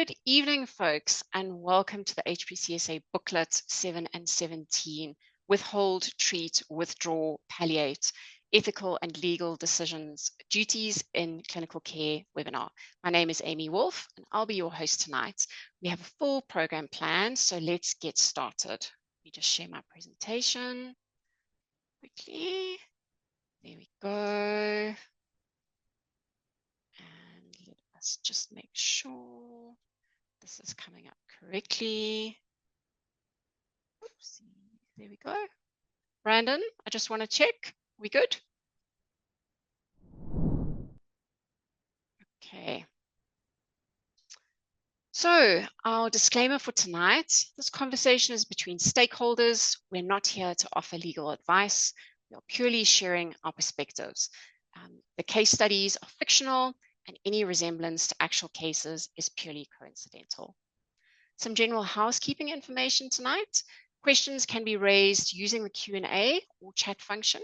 Good evening, folks, and welcome to the HPCSA Booklets 7 and 17, Withhold, Treat, Withdraw, Palliate, Ethical and Legal Decisions, Duties in Clinical Care webinar. My name is Amy Wolf, and I'll be your host tonight. We have a full program planned, so let's get started. Let me just share my presentation quickly. There we go. And let us just make sure this is coming up correctly. Oops, there we go. Brandon, I just want to check. We good? Okay. So our disclaimer for tonight, this conversation is between stakeholders. We're not here to offer legal advice. We are purely sharing our perspectives. The case studies are fictional, and any resemblance to actual cases is purely coincidental. Some general housekeeping information tonight. Questions can be raised using the Q&A or chat function.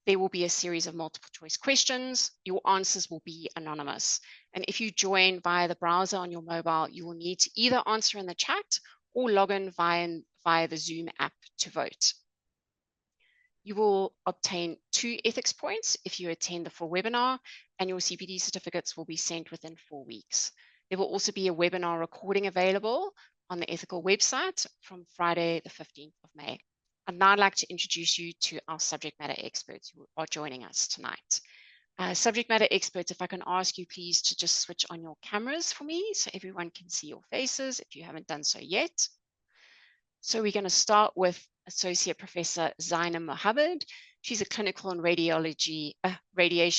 There will be a series of multiple choice questions. Your answers will be anonymous. And if you join via the browser on your mobile, you will need to either answer in the chat or log in via the Zoom app to vote. You will obtain 2 ethics points if you attend the full webinar, and your CPD certificates will be sent within 4 weeks. There will also be a webinar recording available on the EthiQal website from Friday, the 15th of May. I'd now like to introduce you to our subject matter experts who are joining us tonight. Subject matter experts, if I can ask you please to just switch on your cameras for me so everyone can see your faces if you haven't done so yet. So we're going to start with Associate Professor Zaina Mohammed. She's a clinical and radiation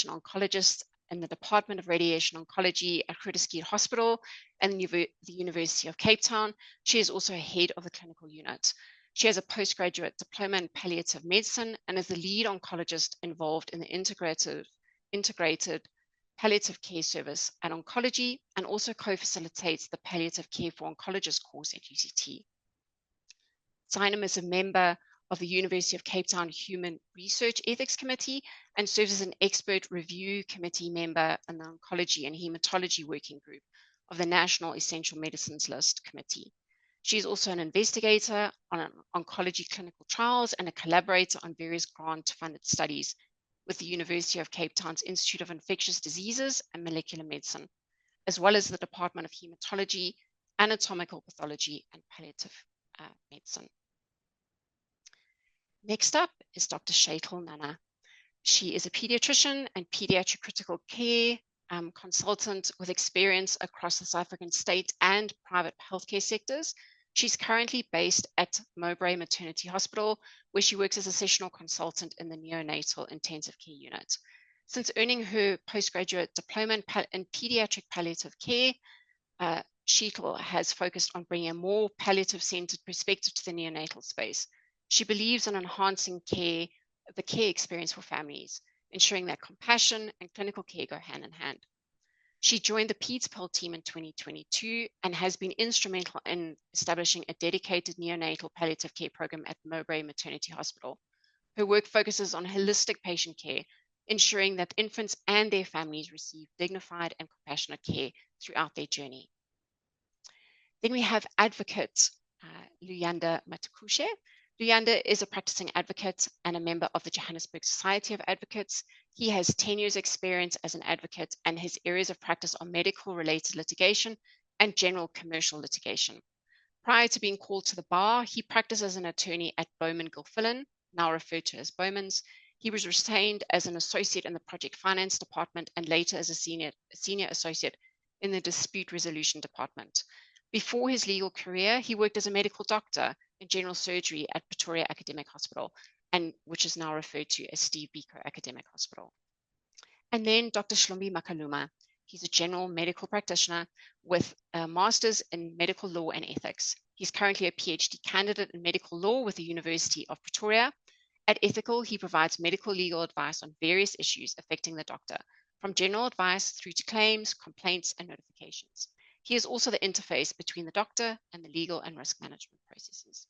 oncologist in the Department of Radiation Oncology at Groote Hospital and the University of Cape Town. She is also head of the clinical unit. She has a postgraduate diploma in palliative medicine and is the lead oncologist involved in the integrated palliative care service at oncology, and also co-facilitates the palliative care for oncologists course at UCT. Zaina is a member of the University of Cape Town Human Research Ethics Committee and serves as an expert review committee member in the Oncology and Hematology Working Group of the National Essential Medicines List Committee. She is also an investigator on oncology clinical trials and a collaborator on various grant-funded studies with the University of Cape Town's Institute of Infectious Diseases and Molecular Medicine, as well as the Department of Hematology, Anatomical Pathology, and Palliative Medicine. Next up is Dr. Shaital Nana. She is a pediatrician and pediatric critical care consultant with experience across the South African state and private healthcare sectors. She's currently based at Mowbray Maternity Hospital, where she works as a sessional consultant in the neonatal intensive care unit. Since earning her postgraduate diploma in pediatric palliative care, Shaital has focused on bringing a more palliative-centered perspective to the neonatal space. She believes in enhancing the care experience for families, ensuring that compassion and clinical care go hand in hand. She joined the PEDS-PAL team in 2022 and has been instrumental in establishing a dedicated neonatal palliative care program at Mowbray Maternity Hospital. Her work focuses on holistic patient care, ensuring that infants and their families receive dignified and compassionate care throughout their journey. Then we have advocate Luyanda Matakushe. Luyanda is a practicing advocate and a member of the Johannesburg Society of Advocates. He has 10 years experience as an advocate, and his areas of practice are medical-related litigation and general commercial litigation. Prior to being called to the bar, he practiced as an attorney at Bowman Gilfillan, now referred to as Bowman's. He was retained as an associate in the project finance department and later as a senior associate in the dispute resolution department. Before his legal career, he worked as a medical doctor in general surgery at Pretoria Academic Hospital, which is now referred to as Steve Biko Academic Hospital. And then Dr. Shlombi Makaluma. He's a general medical practitioner with a master's in medical law and ethics. He's currently a PhD candidate in medical law with the University of Pretoria. At EthiQal, he provides medical legal advice on various issues affecting the doctor, from general advice through to claims, complaints, and notifications. He is also the interface between the doctor and the legal and risk management processes.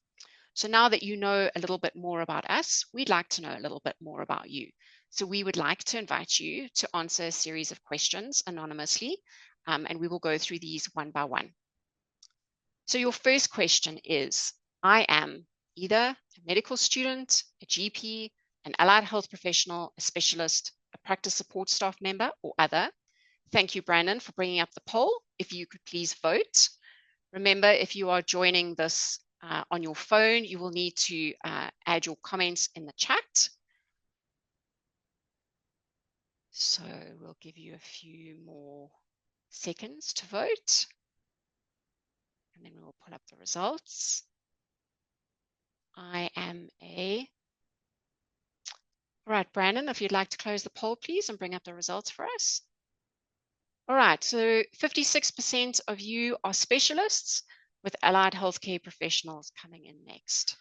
So now that you know a little bit more about us, we'd like to know a little bit more about you. So we would like to invite you to answer a series of questions anonymously, and we will go through these one by one. So your first question is, I am either a medical student, a GP, an allied health professional, a specialist, a practice support staff member, or other. Thank you, Brandon, for bringing up the poll. If you could please vote. Remember, if you are joining this on your phone, you will need to add your comments in the chat. So we'll give you a few more seconds to vote. And then we'll pull up the results. I am a... All right, Brandon, if you'd like to close the poll, please, and bring up the results for us. All right, so 56% of you are specialists, with allied healthcare professionals coming in next.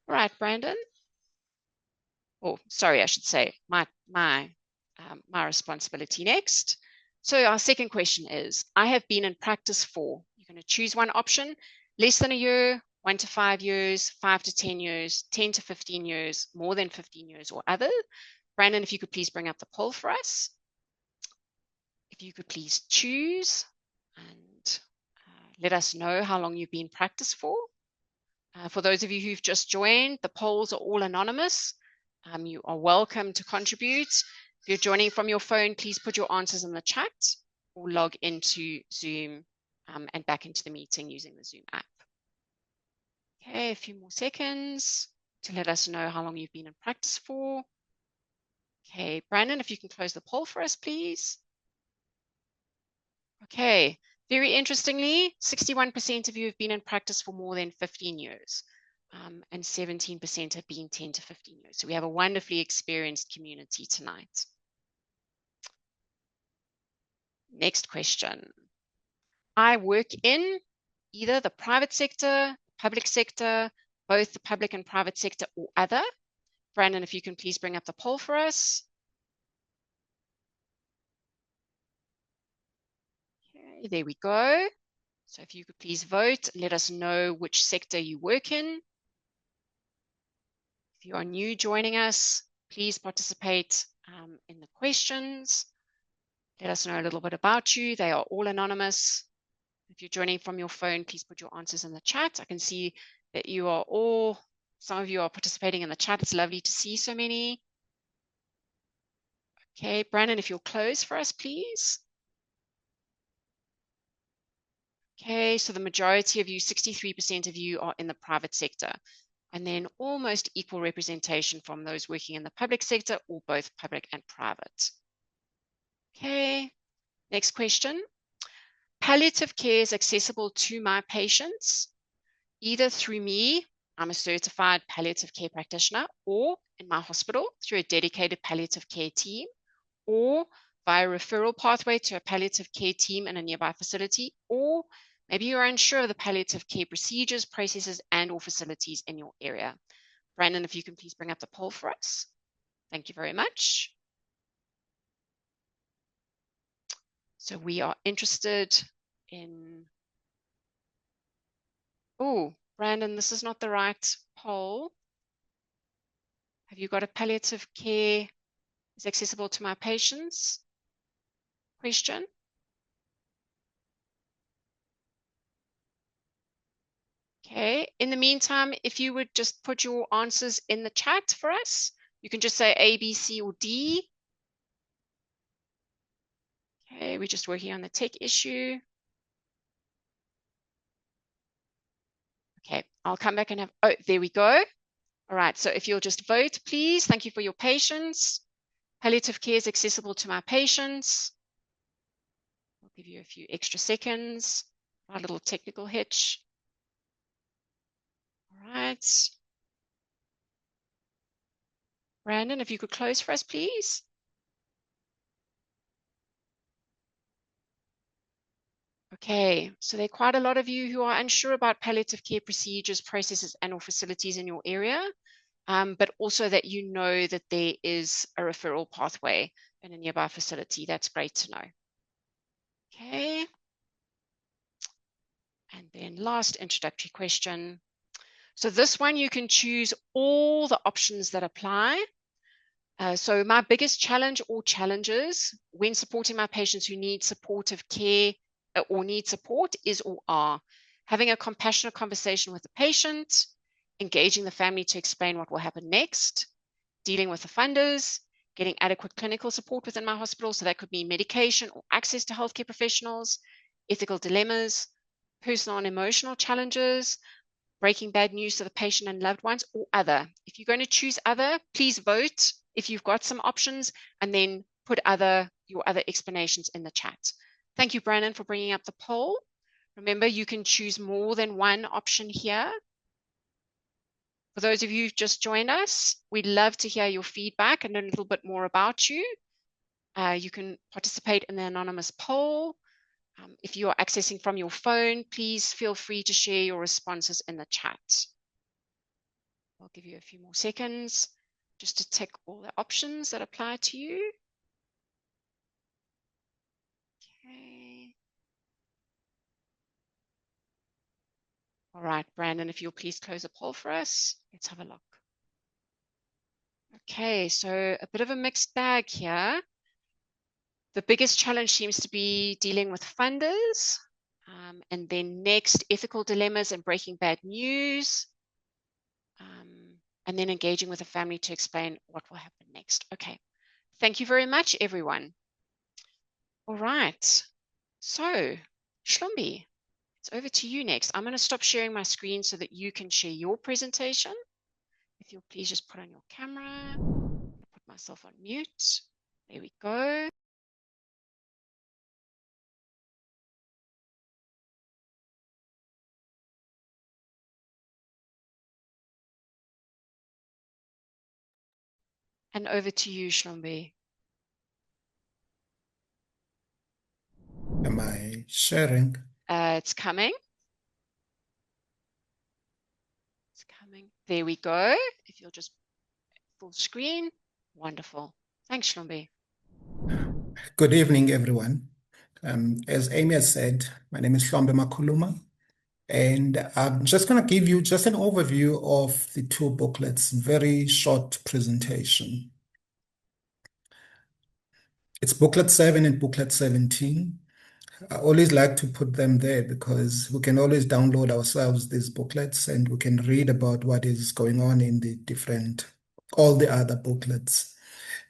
All right, Brandon. Oh, sorry, I should say my responsibility next. So our second question is, I have been in practice for, you're going to choose one option, less than a year, 1 to 5 years, 5 to 10 years, 10 to 15 years, more than 15 years, or other. Brandon, if you could please bring up the poll for us. If you could please choose and let us know how long you've been in practice for. For those of you who've just joined, the polls are all anonymous. You are welcome to contribute. If you're joining from your phone, please put your answers in the chat or log into Zoom and back into the meeting using the Zoom app. Okay, a few more seconds to let us know how long you've been in practice for. Okay, Brandon, if you can close the poll for us, please. Okay, very interestingly, 61% of you have been in practice for more than 15 years. And 17% have been 10 to 15 years. So we have a wonderfully experienced community tonight. Next question. I work in either the private sector, public sector, both the public and private sector, or other. Brandon, if you can please bring up the poll for us. Okay, there we go. So if you could please vote, let us know which sector you work in. If you are new joining us, please participate in the questions. Let us know a little bit about you. They are all anonymous. If you're joining from your phone, please put your answers in the chat. I can see that you are all, some of you are participating in the chat. It's lovely to see so many. Okay, Brandon, if you'll close for us, please. Okay, so the majority of you, 63% of you, are in the private sector. And then almost equal representation from those working in the public sector, or both public and private. Okay, next question. Palliative care is accessible to my patients, either through me, I'm a certified palliative care practitioner, or in my hospital through a dedicated palliative care team, or via referral pathway to a palliative care team in a nearby facility, or maybe you're unsure of the palliative care procedures, processes, and or facilities in your area. Brandon, if you can please bring up the poll for us. Thank you very much. So we are interested in, oh, Brandon, this is not the right poll. Have you got a palliative care is accessible to my patients question? Okay, in the meantime, if you would just put your answers in the chat for us, you can just say A, B, C, or D. Okay, we're just working on the tech issue. Okay, I'll come back and have, oh, there we go. All right, so if you'll just vote, please. Thank you for your patience. Palliative care is accessible to my patients. I'll give you a few extra seconds. A little technical hitch. All right. Brandon, if you could close for us, please. Okay, so there are quite a lot of you who are unsure about palliative care procedures, processes, and or facilities in your area, but also that you know that there is a referral pathway in a nearby facility. That's great to know. Okay. And then last introductory question. So this one, you can choose all the options that apply. So my biggest challenge or challenges when supporting my patients who need supportive care or need support is or are having a compassionate conversation with the patient, engaging the family to explain what will happen next, dealing with the funders, getting adequate clinical support within my hospital. So that could be medication or access to healthcare professionals, ethical dilemmas, personal and emotional challenges, breaking bad news to the patient and loved ones, or other. If you're going to choose other, please vote if you've got some options, and then put your other explanations in the chat. Thank you, Brandon, for bringing up the poll. Remember, you can choose more than one option here. For those of you who've just joined us, we'd love to hear your feedback and learn a little bit more about you. You can participate in the anonymous poll. If you are accessing from your phone, please feel free to share your responses in the chat. I'll give you a few more seconds just to tick all the options that apply to you. Okay. All right, Brandon, if you'll please close the poll for us. Let's have a look. Okay, so a bit of a mixed bag here. The biggest challenge seems to be dealing with funders. And then next, ethical dilemmas and breaking bad news. And then engaging with the family to explain what will happen next. Okay, thank you very much, everyone. All right, so Shlombi, it's over to you next. I'm going to stop sharing my screen so that you can share your presentation. If you'll please just put on your camera. I'll put myself on mute. There we go. And over to you, Shlombi. Am I sharing? It's coming. It's coming. There we go. If you'll just full screen. Wonderful. Thanks, Shlombi. Good evening, everyone. As Amy has said, my name is Hlombe Makhuluma, and I'm just going to give you just an overview of the two booklets, very short presentation. It's booklet 7 and booklet 17. I always like to put them there because we can always download ourselves these booklets and we can read about what is going on in all the other booklets.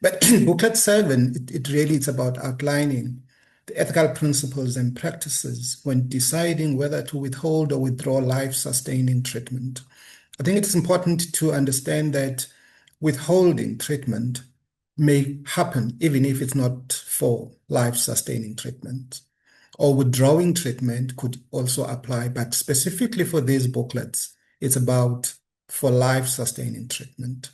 But booklet 7, it really is about outlining the ethical principles and practices when deciding whether to withhold or withdraw life-sustaining treatment. I think it's important to understand that withholding treatment may happen even if it's not for life-sustaining treatment. Or withdrawing treatment could also apply, but specifically for these booklets, it's about for life-sustaining treatment.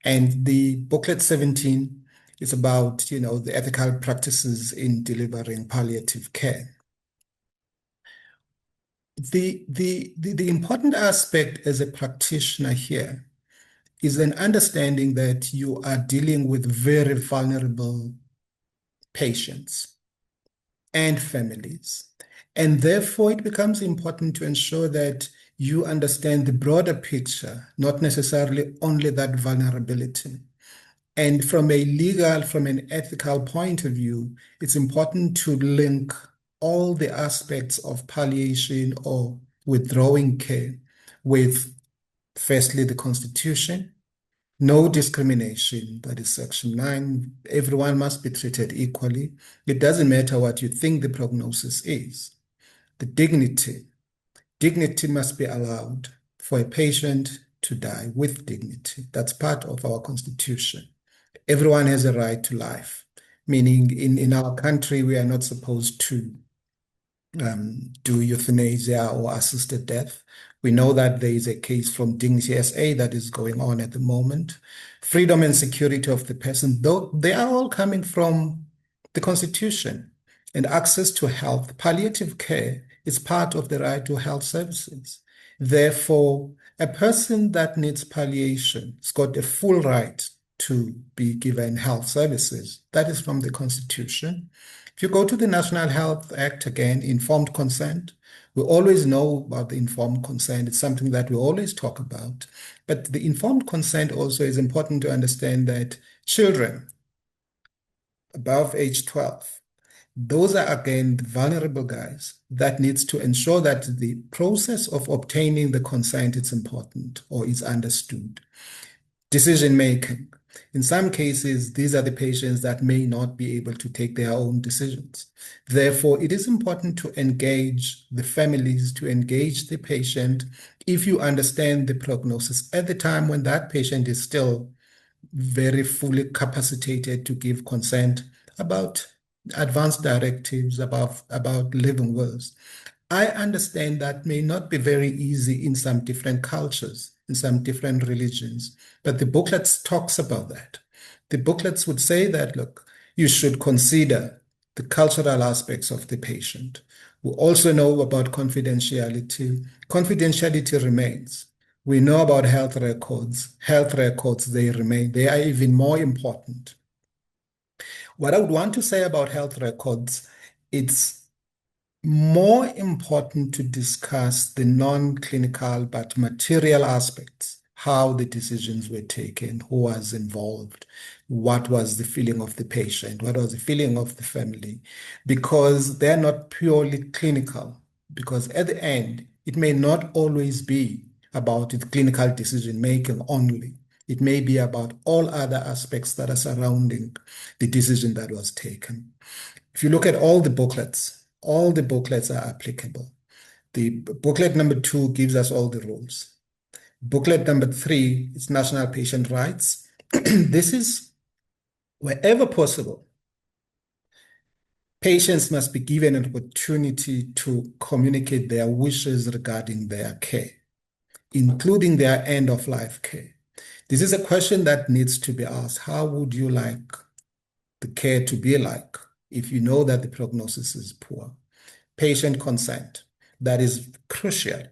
And the booklet 17 is about, the ethical practices in delivering palliative care. The important aspect as a practitioner here is an understanding that you are dealing with very vulnerable patients and families. And therefore, it becomes important to ensure that you understand the broader picture, not necessarily only that vulnerability. And from an ethical point of view, it's important to link all the aspects of palliation or withdrawing care with, firstly, the Constitution, no discrimination, that is Section 9. Everyone must be treated equally. It doesn't matter what you think the prognosis is. The dignity must be allowed for a patient to die with dignity. That's part of our Constitution. Everyone has a right to life, meaning in our country, we are not supposed to do euthanasia or assisted death. We know that there is a case from HPCSA that is going on at the moment. Freedom and security of the person, though they are all coming from the Constitution. And access to health, palliative care is part of the right to health services. Therefore, a person that needs palliation has got a full right to be given health services. That is from the Constitution. If you go to the National Health Act, again, informed consent, we always know about the informed consent. It's something that we always talk about. But the informed consent also is important to understand that children above age 12 those are, again, the vulnerable guys that needs to ensure that the process of obtaining the consent is important or is understood. Decision making. In some cases, these are the patients that may not be able to take their own decisions. Therefore, it is important to engage the families, to engage the patient, if you understand the prognosis at the time when that patient is still very fully capacitated to give consent about advanced directives, about living wills. I understand that may not be very easy in some different cultures, in some different religions, but the booklets talks about that. The booklets would say that, look, you should consider the cultural aspects of the patient. We also know about confidentiality. Confidentiality remains. We know about health records. Health records, they remain. They are even more important. What I would want to say about health records, it's more important to discuss the non-clinical but material aspects, how the decisions were taken, who was involved, what was the feeling of the patient, what was the feeling of the family, because they're not purely clinical. Because at the end, it may not always be about the clinical decision making only. It may be about all other aspects that are surrounding the decision that was taken. If you look at all the booklets are applicable. The booklet number 2 gives us all the rules. Booklet number 3 is national patient rights. This is wherever possible, patients must be given an opportunity to communicate their wishes regarding their care, including their end-of-life care. This is a question that needs to be asked. How would you like the care to be like if you know that the prognosis is poor? Patient consent, that is crucial.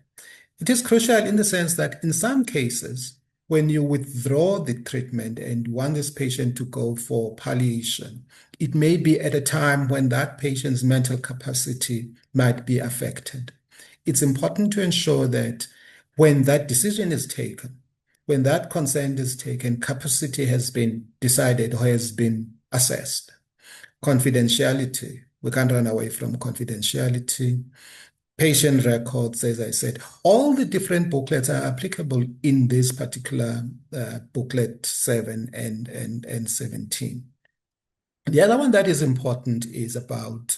It is crucial in the sense that in some cases, when you withdraw the treatment and want this patient to go for palliation, it may be at a time when that patient's mental capacity might be affected. It's important to ensure that when that decision is taken, when that consent is taken, capacity has been decided or has been assessed. Confidentiality, we can't run away from confidentiality. Patient records, as I said, all the different booklets are applicable in this particular booklet 7 and 17. The other one that is important is about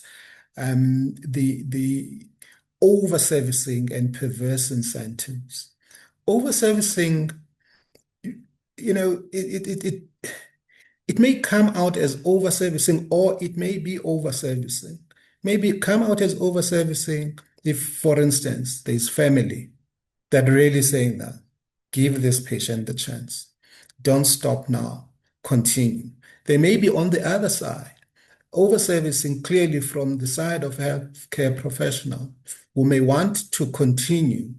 the over-servicing and perverse incentives. Over-servicing, it may come out as over-servicing or it may be over-servicing. Maybe come out as over-servicing if, for instance, there's family that really saying that, give this patient the chance. Don't stop now, continue. They may be on the other side, over-servicing clearly from the side of healthcare professional who may want to continue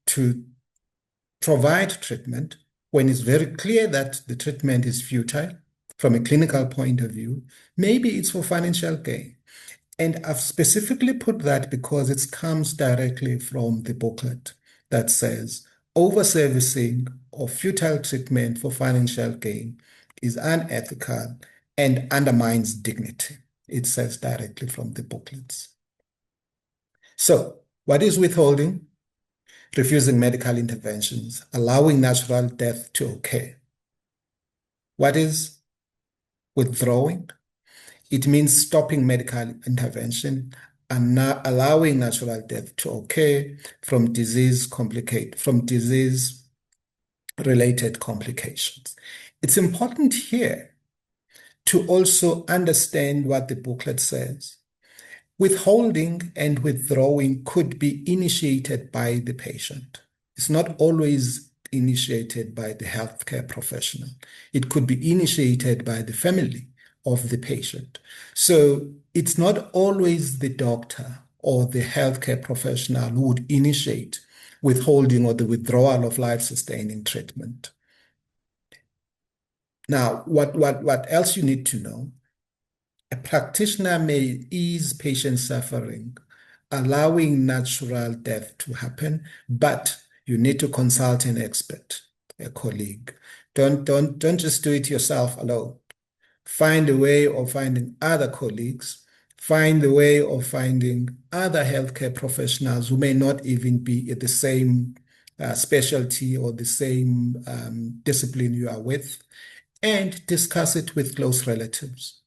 to provide treatment when it's very clear that the treatment is futile from a clinical point of view. Maybe it's for financial gain. And I've specifically put that because it comes directly from the booklet that says over-servicing or futile treatment for financial gain is unethical and undermines dignity. It says directly from the booklets. So, what is withholding? Refusing medical interventions, allowing natural death to occur. What is withdrawing? It means stopping medical intervention and not allowing natural death to occur from disease-related complications. It's important here to also understand what the booklet says. Withholding and withdrawing could be initiated by the patient. It's not always initiated by the healthcare professional. It could be initiated by the family of the patient. So it's not always the doctor or the healthcare professional who would initiate withholding or the withdrawal of life-sustaining treatment. Now, what else you need to know? A practitioner may ease patient suffering, allowing natural death to happen, but you need to consult an expert, a colleague. Don't just do it yourself alone. Find a way of finding other colleagues find the way of finding other healthcare professionals who may not even be at the same specialty or the same discipline you are with, and discuss it with close relatives.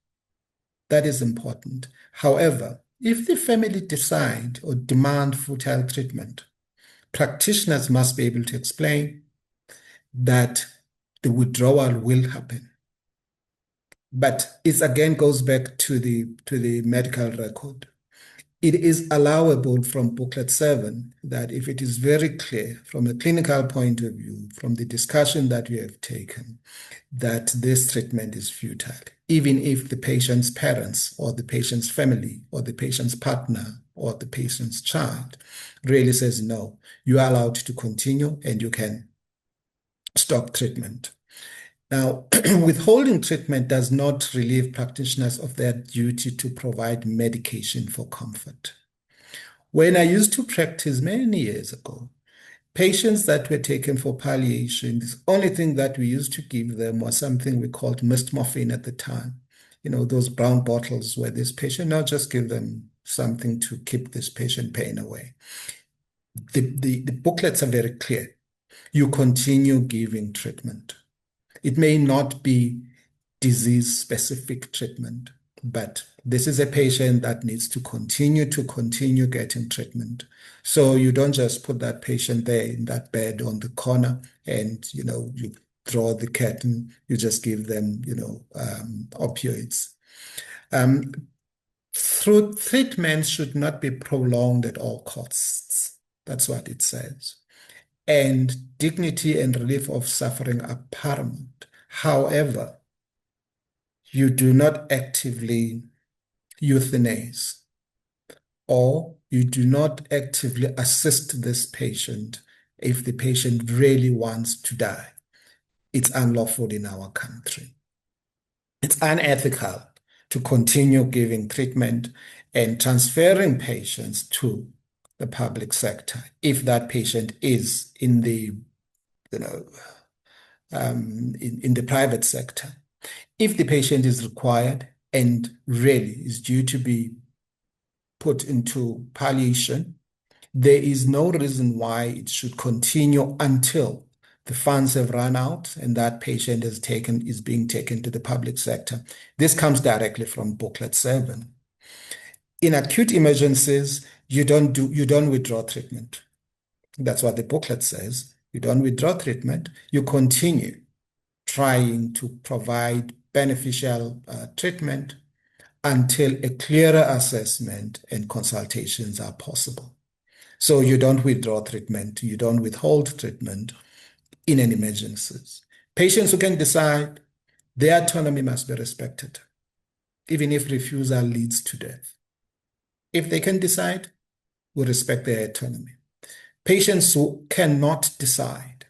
That is important. However, if the family decide or demand futile treatment, practitioners must be able to explain that the withdrawal will happen. But it again goes back to the medical record. It is allowable from Booklet 7 that if it is very clear from a clinical point of view, from the discussion that we have taken, that this treatment is futile, even if the patient's parents or the patient's family or the patient's partner or the patient's child really says, no, you are allowed to continue and you can stop treatment. Now, withholding treatment does not relieve practitioners of their duty to provide medication for comfort. When I used to practice many years ago, patients that were taken for palliation, the only thing that we used to give them was something we called mist morphine at the time. You know, those brown bottles where this patient, now just give them something to keep this patient pain away. The booklets are very clear. You continue giving treatment. It may not be disease-specific treatment, but this is a patient that needs to continue getting treatment. So you don't just put that patient there in that bed on the corner and, you draw the curtain, you just give them, opioids. Through treatment should not be prolonged at all costs. That's what it says. And dignity and relief of suffering are paramount. However, you do not actively euthanize or you do not actively assist this patient if the patient really wants to die. It's unlawful in our country. It's unethical to continue giving treatment and transferring patients to the public sector if that patient is in the in the private sector. If the patient is required and really is due to be put into palliation, there is no reason why it should continue until the funds have run out and that patient is being taken to the public sector. This comes directly from Booklet 7. In acute emergencies, you don't withdraw treatment. That's what the booklet says. You don't withdraw treatment. You continue trying to provide beneficial treatment until a clearer assessment and consultations are possible. So you don't withdraw treatment. You don't withhold treatment in an emergencies. Patients who can decide, their autonomy must be respected, even if refusal leads to death. If they can decide, we respect their autonomy. Patients who cannot decide,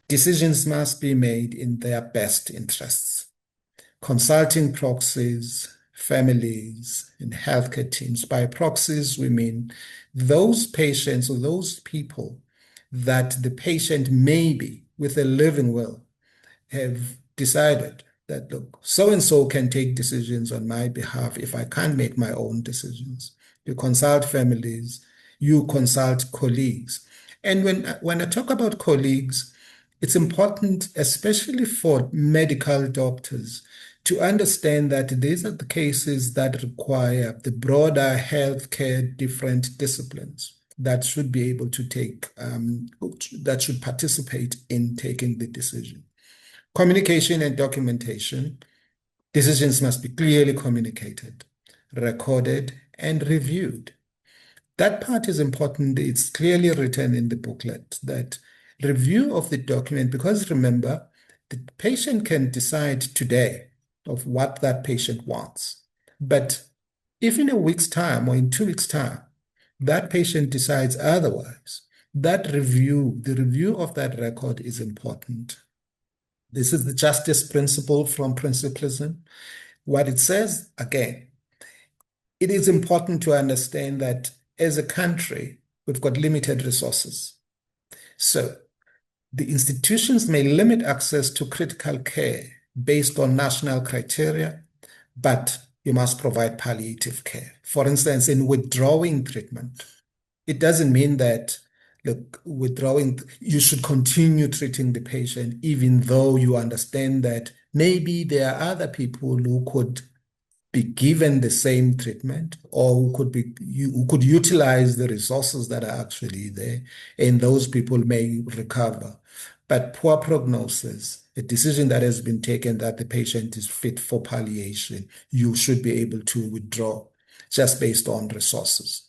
decisions must be made in their best interests. Consulting proxies, families, and healthcare teams. By proxies, we mean those patients or those people that the patient maybe with a living will have decided that, look, so-and-so can take decisions on my behalf if I can't make my own decisions. You consult families, you consult colleagues. And when I talk about colleagues, it's important, especially for medical doctors, to understand that these are the cases that require the broader healthcare different disciplines that should be able to take, that should participate in taking the decision. Communication and documentation. Decisions must be clearly communicated, recorded, and reviewed. That part is important. It's clearly written in the booklet that review of the document, because remember, the patient can decide today of what that patient wants. But if in a week's time or in 2 weeks' time, that patient decides otherwise, that review, the review of that record is important. This is the justice principle from principlism. What it says, again, it is important to understand that as a country, we've got limited resources. So the institutions may limit access to critical care based on national criteria, but you must provide palliative care. For instance, in withdrawing treatment, it doesn't mean that, look, withdrawing, you should continue treating the patient, even though you understand that maybe there are other people who could be given the same treatment, or who could utilize the resources that are actually there, and those people may recover. But poor prognosis, a decision that has been taken that the patient is fit for palliation, you should be able to withdraw just based on resources.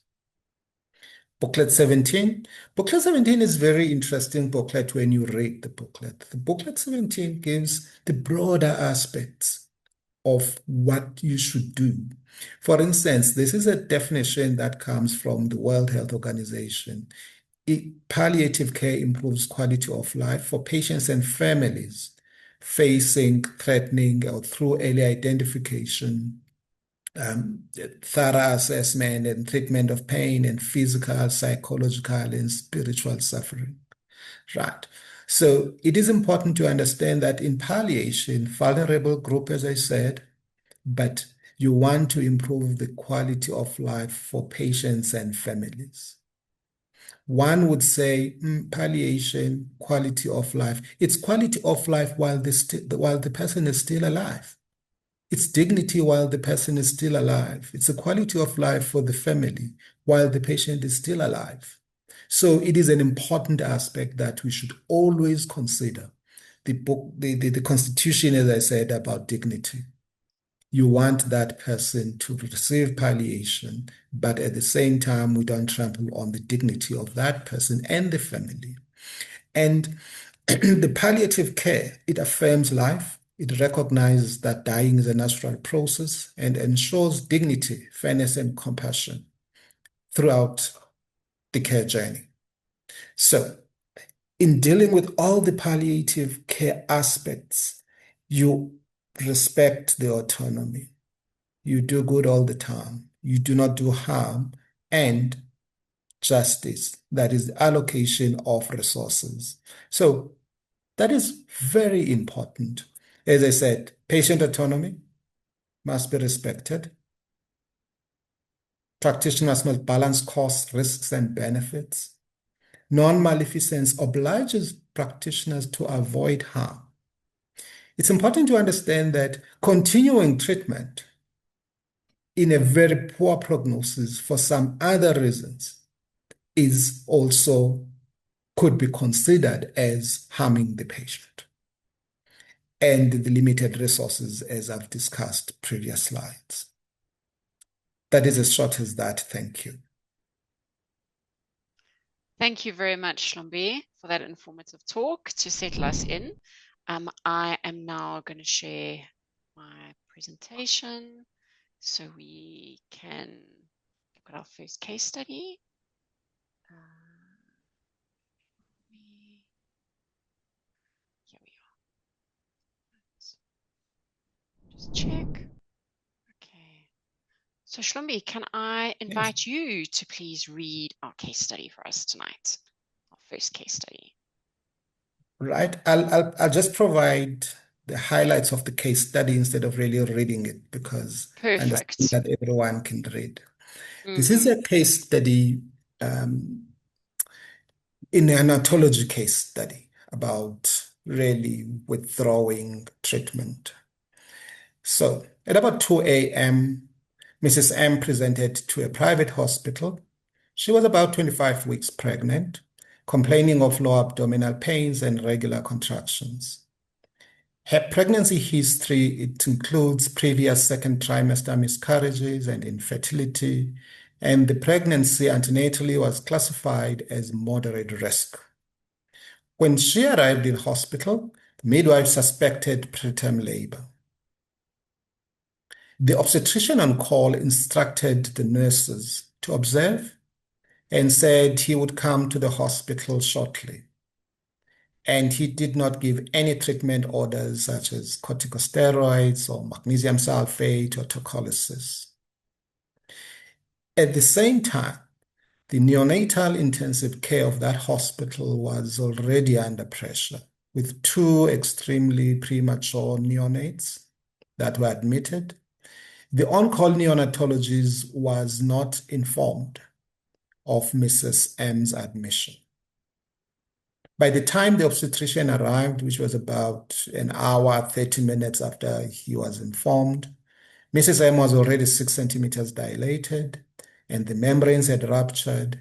Booklet 17. Booklet 17 is very interesting booklet when you read the booklet. The booklet 17 gives the broader aspects of what you should do. For instance, this is a definition that comes from the World Health Organization. Palliative care improves quality of life for patients and families facing threatening or through early identification, thorough assessment and treatment of pain and physical, psychological, and spiritual suffering. Right. So it is important to understand that in palliation, vulnerable group, as I said, but you want to improve the quality of life for patients and families. One would say palliation, quality of life. It's quality of life while the person is still alive. It's dignity while the person is still alive. It's a quality of life for the family while the patient is still alive. So it is an important aspect that we should always consider. The Constitution, as I said, about dignity. You want that person to receive palliation, but at the same time, we don't trample on the dignity of that person and the family. And the palliative care, it affirms life. It recognizes that dying is a natural process and ensures dignity, fairness, and compassion throughout the care journey. So, in dealing with all the palliative care aspects, you respect the autonomy. You do good all the time. You do not do harm, and justice, that is the allocation of resources. So that is very important. As I said, patient autonomy must be respected. Practitioners must balance costs, risks, and benefits. Non-maleficence obliges practitioners to avoid harm. It's important to understand that continuing treatment in a very poor prognosis for some other reasons is also could be considered as harming the patient. And the limited resources, as I've discussed previous slides. That is as short as that. Thank you. Thank you very much, Shlombe, for that informative talk to settle us in. I am now going to share my presentation so we can look at our first case study. Here we are. Just check. Okay. So Shlombe, can I invite you to please read our case study for us tonight? Our first case study. Right. I'll just provide the highlights of the case study instead of really reading it, because I understand that everyone can read. This is a case study, in an hematology case study about really withdrawing treatment. So at about 2 a.m., Mrs. M presented to a private hospital. She was about 25 weeks pregnant, complaining of low abdominal pains and regular contractions. Her pregnancy history, it includes previous second trimester miscarriages and infertility, and the pregnancy antenatally was classified as moderate risk. When she arrived in hospital, the midwife suspected preterm labor. The obstetrician on call instructed the nurses to observe and said he would come to the hospital shortly. And he did not give any treatment orders such as corticosteroids or magnesium sulfate or tocolysis. At the same time, the neonatal intensive care of that hospital was already under pressure, with 2 extremely premature neonates that were admitted. The on-call neonatologist was not informed of Mrs. M's admission. By the time the obstetrician arrived, which was about an hour, 30 minutes after he was informed, Mrs. M was already 6 centimeters dilated and the membranes had ruptured.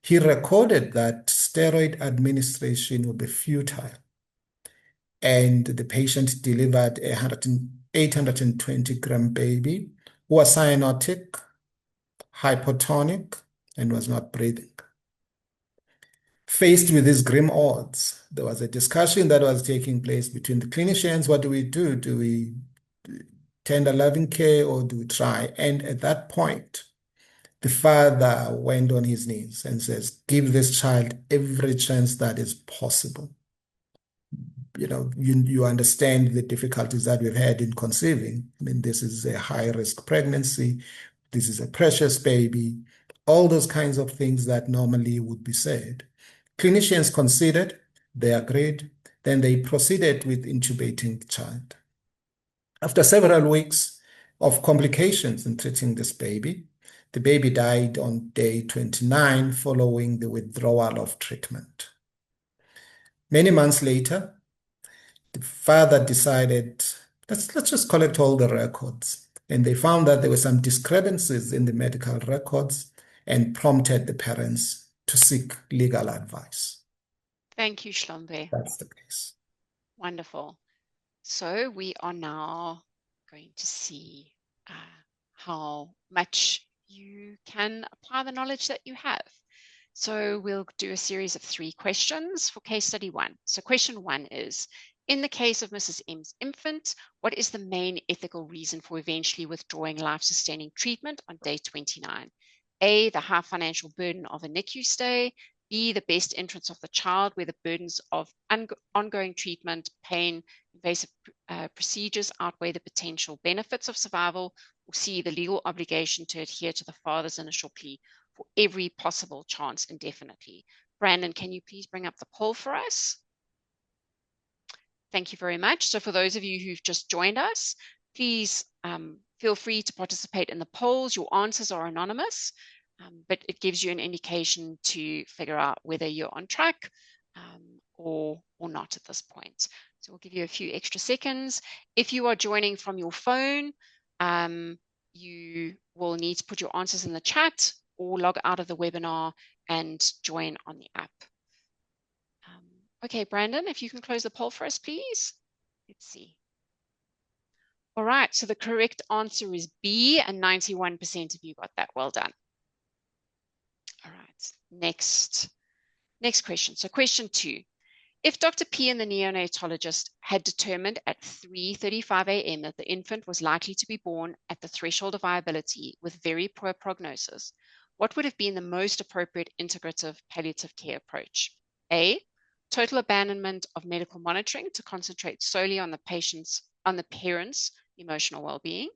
He recorded that steroid administration would be futile and the patient delivered a 820-gram baby who was cyanotic, hypotonic, and was not breathing. Faced with these grim odds, there was a discussion that was taking place between the clinicians. What do we do? Do we tender loving care or do we try? And at that point, the father went on his knees and says, give this child every chance that is possible. You understand the difficulties that we've had in conceiving. I mean, this is a high-risk pregnancy. This is a precious baby. All those kinds of things that normally would be said. Clinicians considered, they agreed, then they proceeded with intubating the child. After several weeks of complications in treating this baby, the baby died on day 29 following the withdrawal of treatment. Many months later, the father decided, let's just collect all the records. And they found that there were some discrepancies in the medical records and prompted the parents to seek legal advice. Thank you, Shlombe. That's the case. Wonderful. So we are now going to see how much you can apply the knowledge that you have. So we'll do a series of 3 questions for case study 1. So question 1 is, in the case of Mrs. M's infant, what is the main ethical reason for eventually withdrawing life-sustaining treatment on day 29? A, the high financial burden of a NICU stay. B, the best interest of the child, where the burdens of ongoing treatment, pain, invasive procedures outweigh the potential benefits of survival. Or C, the legal obligation to adhere to the father's initial plea for every possible chance indefinitely. Brandon, can you please bring up the poll for us? Thank you very much. So for those of you who've just joined us, please feel free to participate in the polls. Your answers are anonymous, but it gives you an indication to figure out whether you're on track or not at this point. So we'll give you a few extra seconds. If you are joining from your phone, you will need to put your answers in the chat or log out of the webinar and join on the app. Okay, Brandon, if you can close the poll for us, please. Let's see. All right, so the correct answer is B, and 91% of you got that. Well done. All right, next question. So question 2. If Dr. P and the neonatologist had determined at 3:35 a.m. that the infant was likely to be born at the threshold of viability with very poor prognosis, what would have been the most appropriate integrative palliative care approach? A, total abandonment of medical monitoring to concentrate solely on the parent's emotional well-being.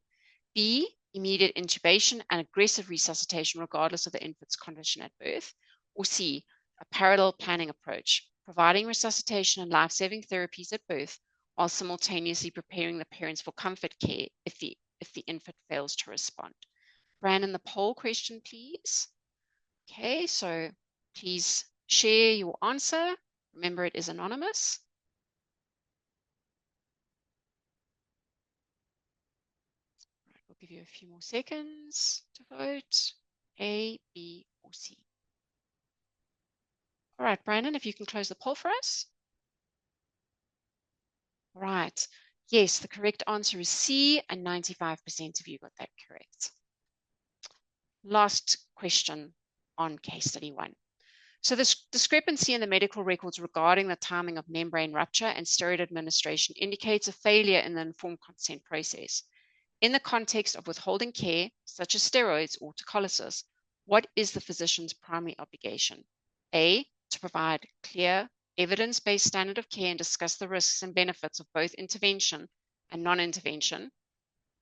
B, immediate intubation and aggressive resuscitation regardless of the infant's condition at birth. Or C, a parallel planning approach, providing resuscitation and life-saving therapies at birth while simultaneously preparing the parents for comfort care if the infant fails to respond. Brandon, the poll question, please. Okay, so please share your answer. Remember, it is anonymous. Right, we'll give you a few more seconds to vote. A, B, or C. All right, Brandon, if you can close the poll for us. All right. Yes, the correct answer is C, and 95% of you got that correct. Last question on case study 1. So this discrepancy in the medical records regarding the timing of membrane rupture and steroid administration indicates a failure in the informed consent process. In the context of withholding care, such as steroids or tocolysis, what is the physician's primary obligation? A, to provide clear, evidence-based standard of care and discuss the risks and benefits of both intervention and non-intervention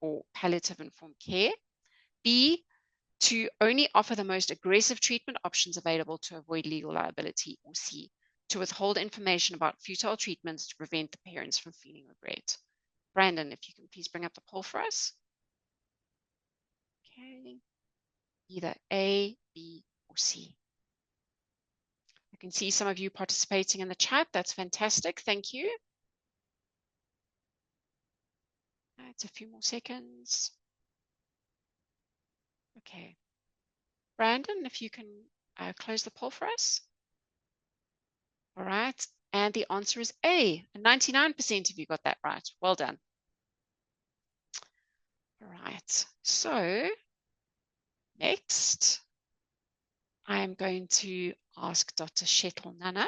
or palliative informed care. B, to only offer the most aggressive treatment options available to avoid legal liability. Or C, to withhold information about futile treatments to prevent the parents from feeling regret. Brandon, if you can please bring up the poll for us. Okay, either A, B, or C. I can see some of you participating in the chat. That's fantastic. Thank you. It's a few more seconds. Okay. Brandon, if you can close the poll for us. All right. And the answer is A. 99% of you got that right. Well done. All right. So next, I am going to ask Dr. Shetel Nana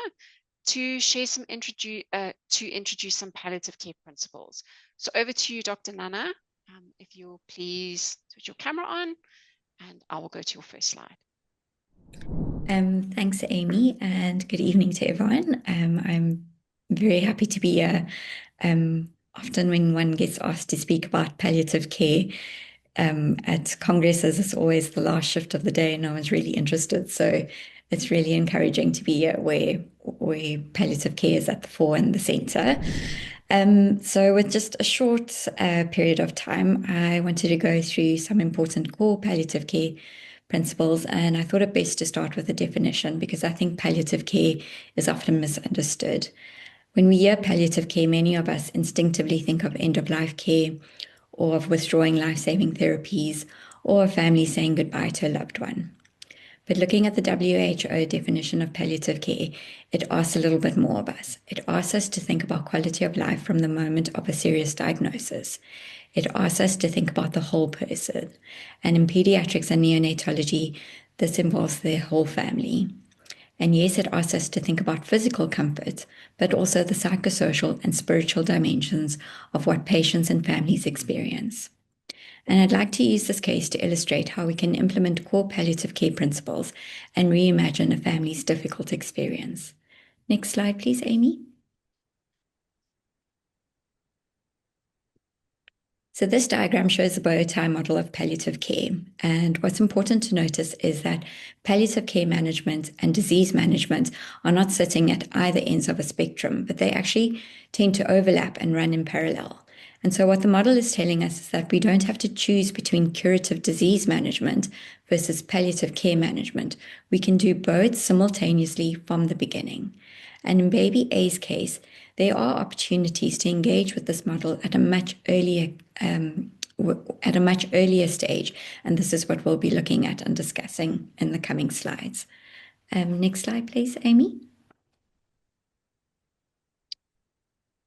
to share some introduce some palliative care principles. So over to you, Dr. Nana. If you'll please switch your camera on, and I will go to your first slide. Thanks, Amy, and good evening to everyone. I'm very happy to be here. Often when one gets asked to speak about palliative care at congresses, it's always the last shift of the day. No one's really interested. So it's really encouraging to be here where palliative care is at the fore and the center. So with just a short period of time, I wanted to go through some important core palliative care principles, and I thought it best to start with a definition because I think palliative care is often misunderstood. When we hear palliative care, many of us instinctively think of end-of-life care or of withdrawing life-saving therapies or a family saying goodbye to a loved one. But looking at the WHO definition of palliative care, it asks a little bit more of us. It asks us to think about quality of life from the moment of a serious diagnosis. It asks us to think about the whole person. And in pediatrics and neonatology, this involves their whole family. And yes, it asks us to think about physical comfort, but also the psychosocial and spiritual dimensions of what patients and families experience. And I'd like to use this case to illustrate how we can implement core palliative care principles and reimagine a family's difficult experience. Next slide, please, Amy. So this diagram shows the bow tie model of palliative care. And what's important to notice is that palliative care management and disease management are not sitting at either ends of a spectrum, but they actually tend to overlap and run in parallel. And so what the model is telling us is that we don't have to choose between curative disease management versus palliative care management. We can do both simultaneously from the beginning. And in baby A's case, there are opportunities to engage with this model at a much earlier stage, and this is what we'll be looking at and discussing in the coming slides. Next slide, please, Amy.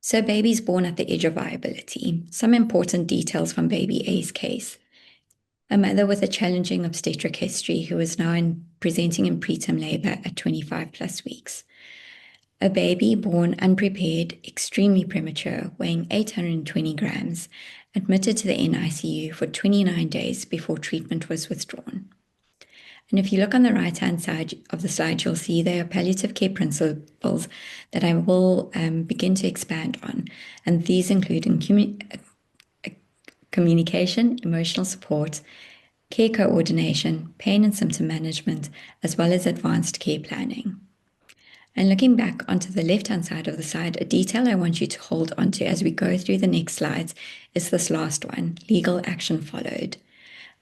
So babies born at the edge of viability. Some important details from baby A's case. A mother with a challenging obstetric history who is now presenting in preterm labor at 25 plus weeks. A baby born unprepared, extremely premature, weighing 820 grams, admitted to the NICU for 29 days before treatment was withdrawn. And if you look on the right-hand side of the slide, you'll see there are palliative care principles that I will begin to expand on. And these include communication, emotional support, care coordination, pain and symptom management, as well as advanced care planning. And looking back onto the left-hand side of the slide, a detail I want you to hold onto as we go through the next slides is this last one, legal action followed.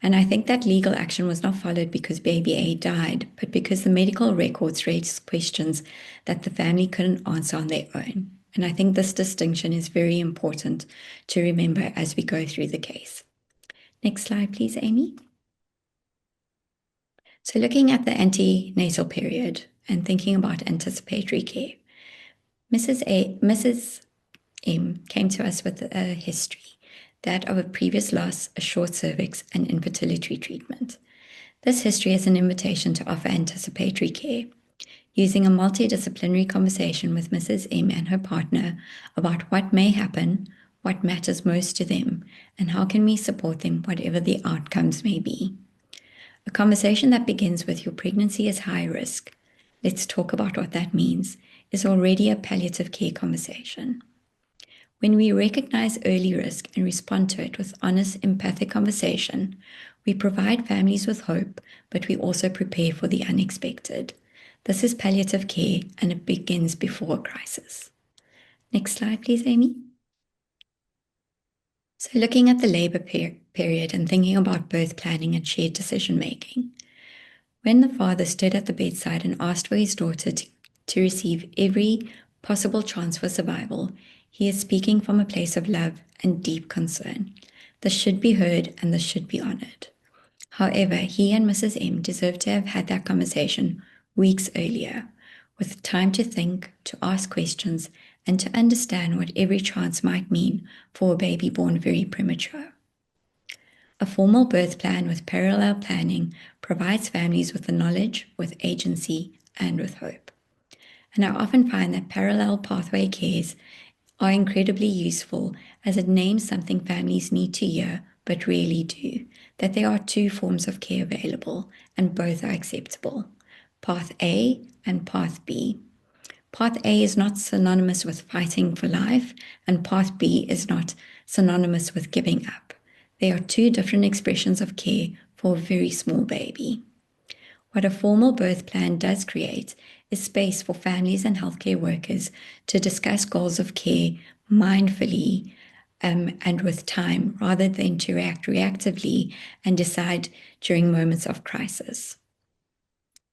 And I think that legal action was not followed because baby A died, but because the medical records raised questions that the family couldn't answer on their own. And I think this distinction is very important to remember as we go through the case. Next slide, please, Amy. So looking at the antenatal period and thinking about anticipatory care, Mrs. M came to us with a history, that of a previous loss, a short cervix, and infertility treatment. This history is an invitation to offer anticipatory care, using a multidisciplinary conversation with Mrs. M and her partner about what may happen, what matters most to them, and how can we support them whatever the outcomes may be. A conversation that begins with your pregnancy is high risk. Let's talk about what that means is already a palliative care conversation. When we recognize early risk and respond to it with honest, empathic conversation, we provide families with hope, but we also prepare for the unexpected. This is palliative care, and it begins before a crisis. Next slide, please, Amy. So looking at the labor period and thinking about birth planning and shared decision-making. When the father stood at the bedside and asked for his daughter to receive every possible chance for survival, he is speaking from a place of love and deep concern. This should be heard and this should be honored. However, he and Mrs. M deserve to have had that conversation weeks earlier, with time to think, to ask questions, and to understand what every chance might mean for a baby born very premature. A formal birth plan with parallel planning provides families with the knowledge, with agency, and with hope. And I often find that parallel pathway cares are incredibly useful, as it names something families need to hear but rarely do, that there are two forms of care available and both are acceptable, Path A and Path B. Path A is not synonymous with fighting for life, and Path B is not synonymous with giving up. They are two different expressions of care for a very small baby. What a formal birth plan does create is space for families and healthcare workers to discuss goals of care mindfully and with time, rather than to react reactively and decide during moments of crisis.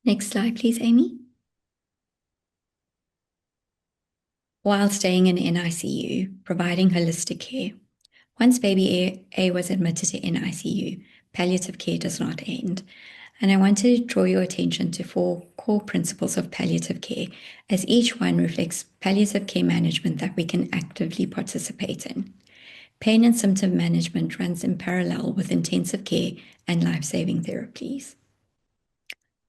Next slide, please, Amy. While staying in NICU, providing holistic care. Once baby A was admitted to NICU, palliative care does not end. And I want to draw your attention to 4 core principles of palliative care, as each one reflects palliative care management that we can actively participate in. Pain and symptom management runs in parallel with intensive care and life-saving therapies.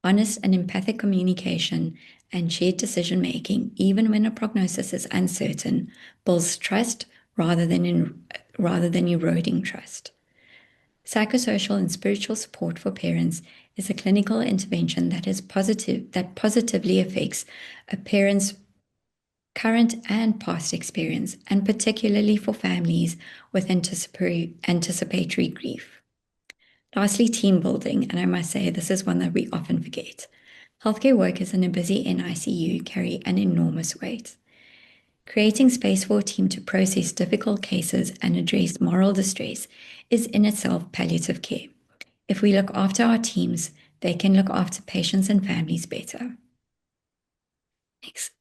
Honest and empathic communication and shared decision-making, even when a prognosis is uncertain, builds trust rather than eroding trust. Psychosocial and spiritual support for parents is a clinical intervention that positively affects a parent's current and past experience, and particularly for families with anticipatory grief. Lastly, team building, and I must say this is one that we often forget. Healthcare workers in a busy NICU carry an enormous weight. Creating space for a team to process difficult cases and address moral distress is in itself palliative care. If we look after our teams, they can look after patients and families better.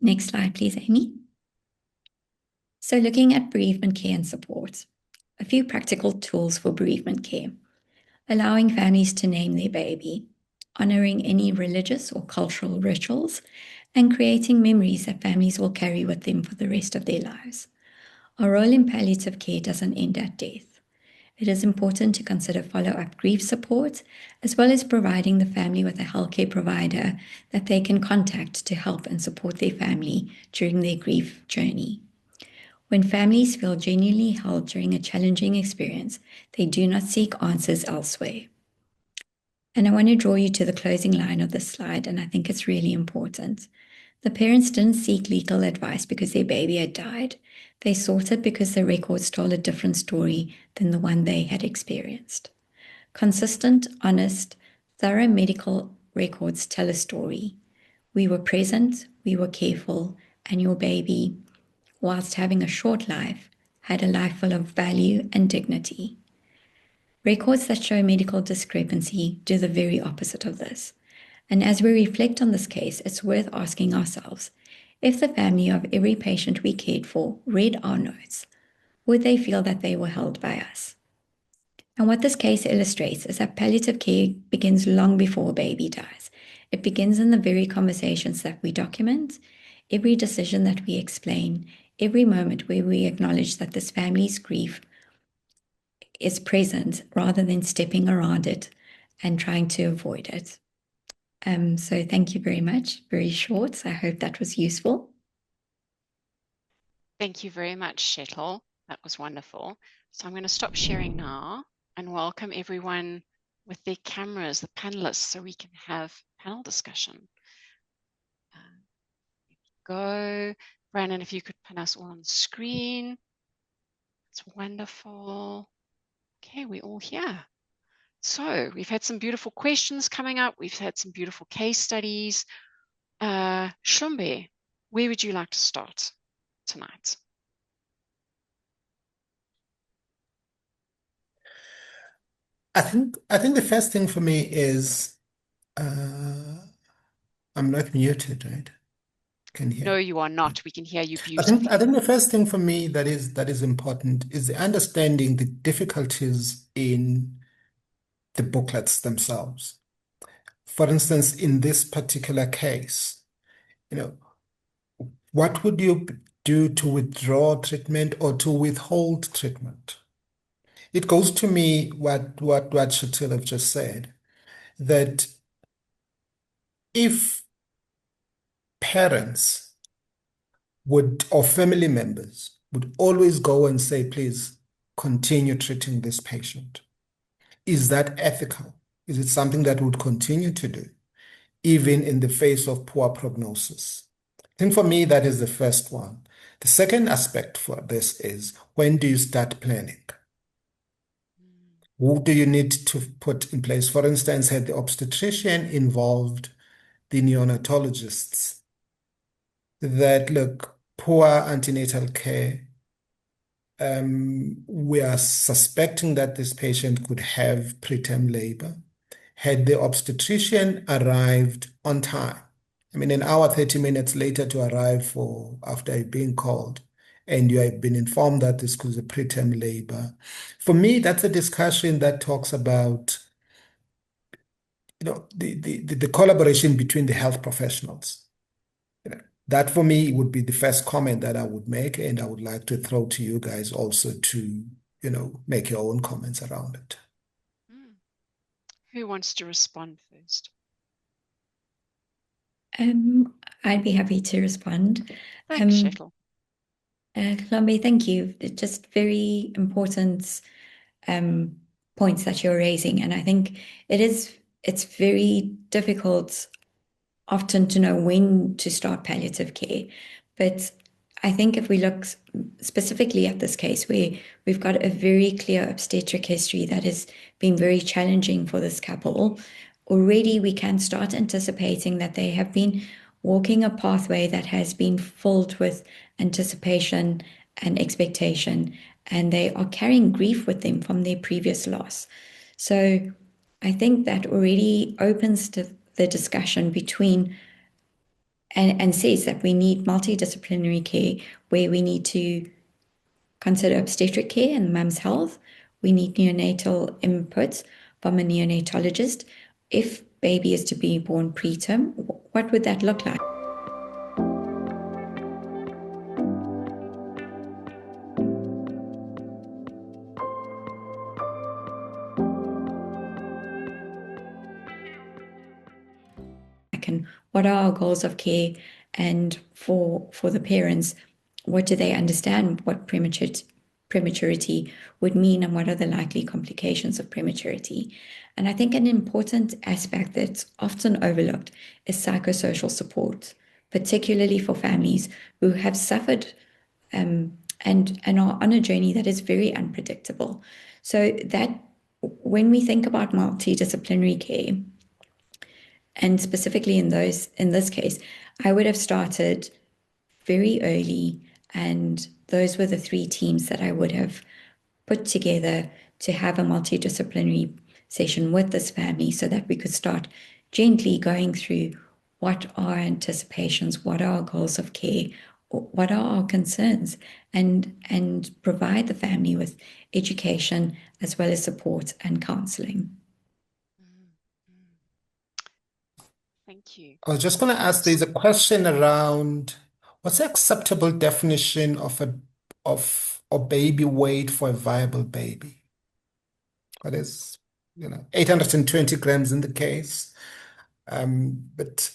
Next slide, please, Amy. So looking at bereavement care and support, a few practical tools for bereavement care. Allowing families to name their baby, honoring any religious or cultural rituals, and creating memories that families will carry with them for the rest of their lives. Our role in palliative care doesn't end at death. It is important to consider follow-up grief support, as well as providing the family with a healthcare provider that they can contact to help and support their family during their grief journey. When families feel genuinely held during a challenging experience, they do not seek answers elsewhere. And I want to draw you to the closing line of this slide, and I think it's really important. The parents didn't seek legal advice because their baby had died. They sought it because the records told a different story than the one they had experienced. Consistent, honest, thorough medical records tell a story. We were present, we were careful, and your baby, whilst having a short life, had a life full of value and dignity. Records that show medical discrepancy do the very opposite of this. And as we reflect on this case, it's worth asking ourselves, if the family of every patient we cared for read our notes, would they feel that they were held by us? And what this case illustrates is that palliative care begins long before a baby dies. It begins in the very conversations that we document, every decision that we explain, every moment where we acknowledge that this family's grief is present rather than stepping around it and trying to avoid it. So thank you very much. Very short. I hope that was useful. Thank you very much, Shetel. That was wonderful. So I'm going to stop sharing now and welcome everyone with their cameras, the panelists, so we can have panel discussion. Go. Brandon, if you could pin us all on the screen. It's wonderful. Okay, we're all here. So we've had some beautiful questions coming up. We've had some beautiful case studies. Shlumbe, where would you like to start tonight? I think the first thing for me is I'm not muted, right? Can No, hear. you are not. We can hear you I think beautifully. I think the first thing for me that is important is the understanding the difficulties in the booklets themselves. For instance, in this particular case, you know, what would you do to withdraw treatment or to withhold treatment? It goes to me what Shatil have just said, that if parents would or family members would always go and say, please continue treating this patient. Is that ethical? Is it something that would continue to do, even in the face of poor prognosis? I think for me, that is the first one. The second aspect for this is, when do you start planning? Who do you need to put in place? For instance, had the obstetrician involved the neonatologists that look, poor antenatal care. We are suspecting that this patient could have preterm labor. Had the obstetrician arrived on time, I mean, an hour, 30 minutes later to arrive for after being called, and you have been informed that this was a preterm labor. For me, that's a discussion that talks about, the collaboration between the health professionals. That for me would be the first comment that I would make, and I would like to throw to you guys also to, make your own comments around it. Who wants to respond first? I'd be happy to respond. Thanks, Shetel. Lambe, thank you. Just very important points that you're raising, and I think it's very difficult often to know when to start palliative care. But I think if we look specifically at this case, where we've got a very clear obstetric history that has been very challenging for this couple, already we can start anticipating that they have been walking a pathway that has been filled with anticipation and expectation, and they are carrying grief with them from their previous loss. So I think that already opens the discussion between and says that we need multidisciplinary care, where we need to consider obstetric care and mum's health. We need neonatal input from a neonatologist. If baby is to be born preterm, what would that look like? And what are our goals of care? And for the parents, what do they understand what prematurity would mean, and what are the likely complications of prematurity? And I think an important aspect that's often overlooked is psychosocial support, particularly for families who have suffered and are on a journey that is very unpredictable. So that when we think about multidisciplinary care, and specifically in this case, I would have started very early, and those were the 3 teams that I would have put together to have a multidisciplinary session with this family, so that we could start gently going through what are anticipations, what are our goals of care, what are our concerns, and provide the family with education as well as support and counseling. Thank you. I was just going to ask, there's a question around what's the acceptable definition of a baby weight for a viable baby? What is, 820 grams in the case. But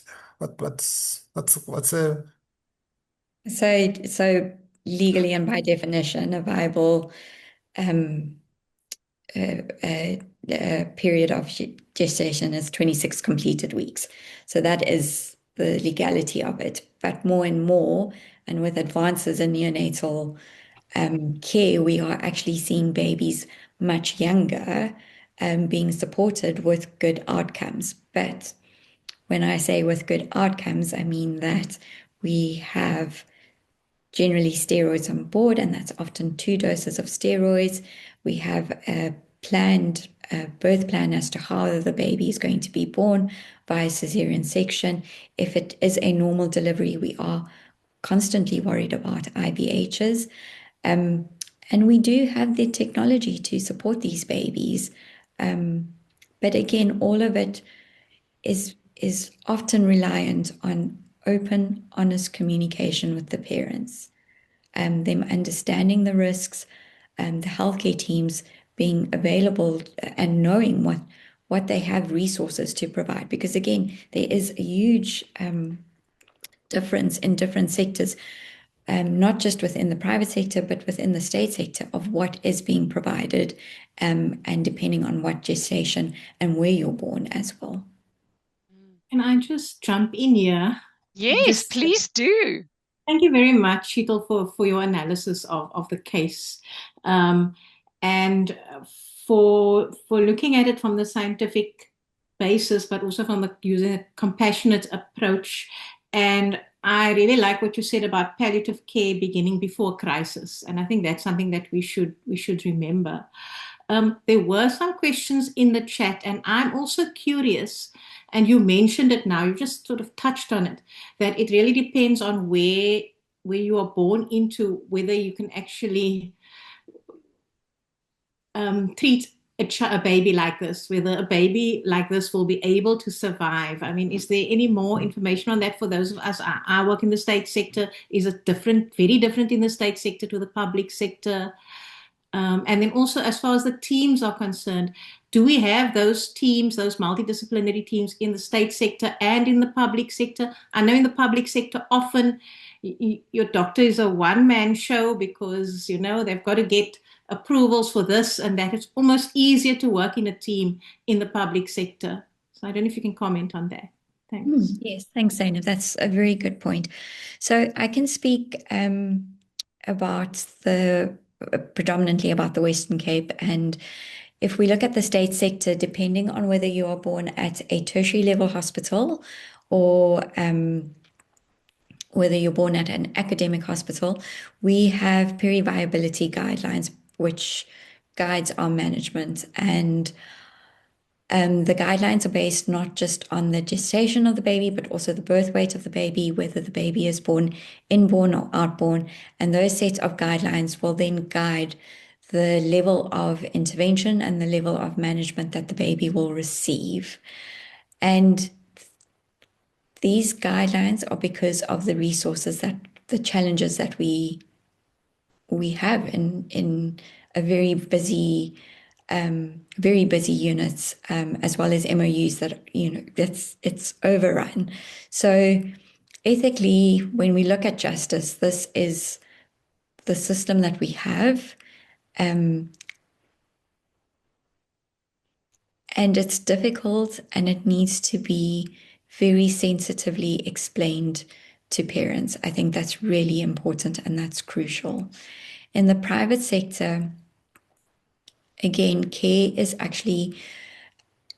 what's a So legally and by definition, a viable period of gestation is 26 completed weeks. So that is the legality of it. But more and more, and with advances in neonatal care, we are actually seeing babies much younger being supported with good outcomes. But when I say with good outcomes, I mean that we have generally steroids on board, and that's often 2 doses of steroids. We have a planned birth plan as to how the baby is going to be born via cesarean section. If it is a normal delivery, we are constantly worried about IVHs. And we do have the technology to support these babies. But again, all of it is often reliant on open, honest communication with the parents, them understanding the risks, and the healthcare teams being available and knowing what they have resources to provide. Because again, there is a huge difference in different sectors, not just within the private sector, but within the state sector of what is being provided, and depending on what gestation and where you're born as well. Can I just jump in here? Yes, please do. Thank you very much, Sheetal, for your analysis of the case, and for looking at it from the scientific basis, but also from using a compassionate approach. And I really like what you said about palliative care beginning before crisis, and I think that's something that we should remember. There were some questions in the chat, and I'm also curious, and you mentioned it now, you just sort of touched on it, that it really depends on where you are born into, whether you can actually treat a baby like this, whether a baby like this will be able to survive. I mean, is there any more information on that for those of us? I work in the state sector. Is it different, very different in the state sector to the public sector? And then also, as far as the teams are concerned, do we have those teams, those multidisciplinary teams in the state sector and in the public sector? I know in the public sector, often your doctor is a one-man show because, they've got to get approvals for this and that. It's almost easier to work in a team in the public sector. So I don't know if you can comment on that. Thanks. Yes, thanks, Zainab. That's a very good point. So I can speak about predominantly about the Western Cape. And if we look at the state sector, depending on whether you are born at a tertiary level hospital or whether you're born at an academic hospital, we have peri-viability guidelines, which guides our management. And the guidelines are based not just on the gestation of the baby, but also the birth weight of the baby, whether the baby is born inborn or outborn. And those sets of guidelines will then guide the level of intervention and the level of management that the baby will receive. And these guidelines are because of the resources, the challenges that we have in a very busy units, as well as MOUs that, it's overrun. So ethically, when we look at justice, this is the system that we have. And it's difficult, and it needs to be very sensitively explained to parents. I think that's really important, and that's crucial. In the private sector, again, care is actually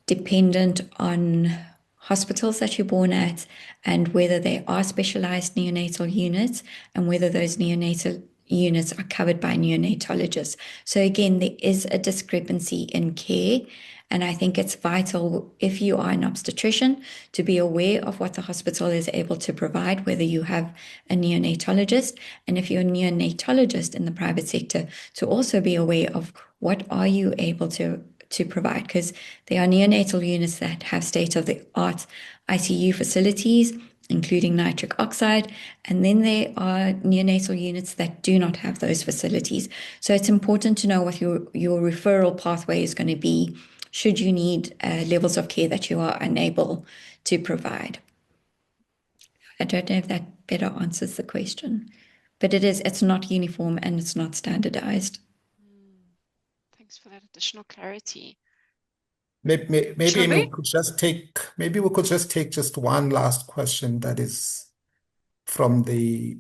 dependent on hospitals that you're born at and whether they are specialized neonatal units and whether those neonatal units are covered by neonatologists. So again, there is a discrepancy in care. And I think it's vital, if you are an obstetrician, to be aware of what the hospital is able to provide, whether you have a neonatologist, and if you're a neonatologist in the private sector, to also be aware of what are you able to provide, because there are neonatal units that have state-of-the-art ICU facilities, including nitric oxide, and then there are neonatal units that do not have those facilities. So it's important to know what your referral pathway is going to be should you need levels of care that you are unable to provide. I don't know if that better answers the question, but it's not uniform and it's not standardized. Thanks for that additional clarity. Maybe we could just take just one last question that is from the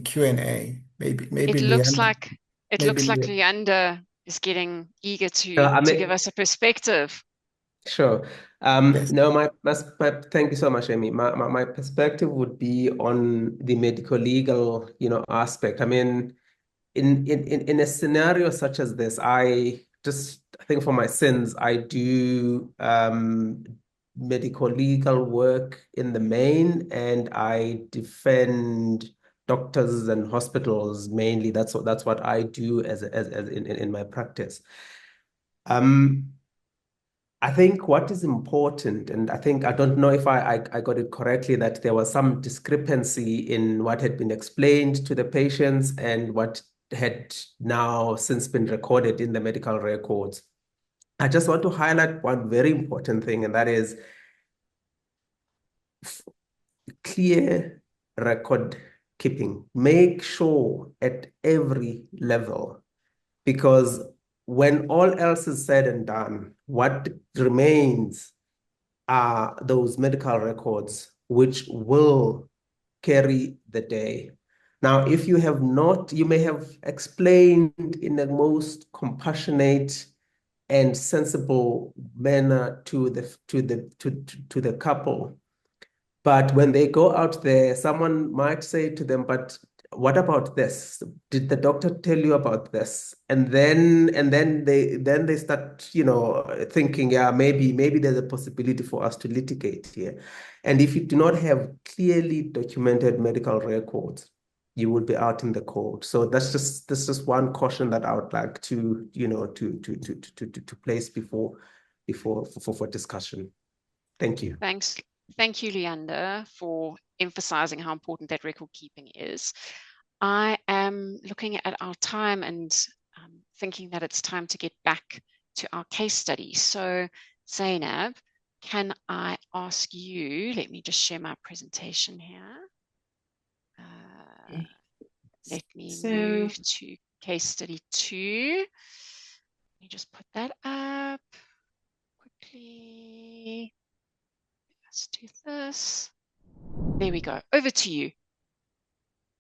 Q&A. Maybe it looks like Leander. Leander is getting eager to give us a perspective. Sure. Yes. No, my thank you so much, Amy. My perspective would be on the medical legal, aspect. I mean, in a scenario such as this, I I think for my sins, I do medical legal work in the main, and I defend doctors and hospitals mainly. That's what I do as in my practice. I think what is important, and I think I don't know if I got it correctly, that there was some discrepancy in what had been explained to the patients and what had now since been recorded in the medical records. I just want to highlight one very important thing, and that is clear record keeping. Make sure at every level, because when all else is said and done, what remains are those medical records which will carry the day. Now, if you have not, you may have explained in the most compassionate and sensible manner to the couple. But when they go out there, someone might say to them, but what about this? Did the doctor tell you about this? And then they start, thinking, yeah, maybe there's a possibility for us to litigate here. And if you do not have clearly documented medical records, you will be out in the cold. So that's just one caution that I would like to, to place before for discussion. Thank you. Thanks. Thank you, Leander, for emphasizing how important that record keeping is. I am looking at our time and thinking that it's time to get back to our case study. So, Zainab, can I ask you, let me just share my presentation here. Let me move to case study 2. Let me just put that up quickly. Let's do this. There we go. Over to you.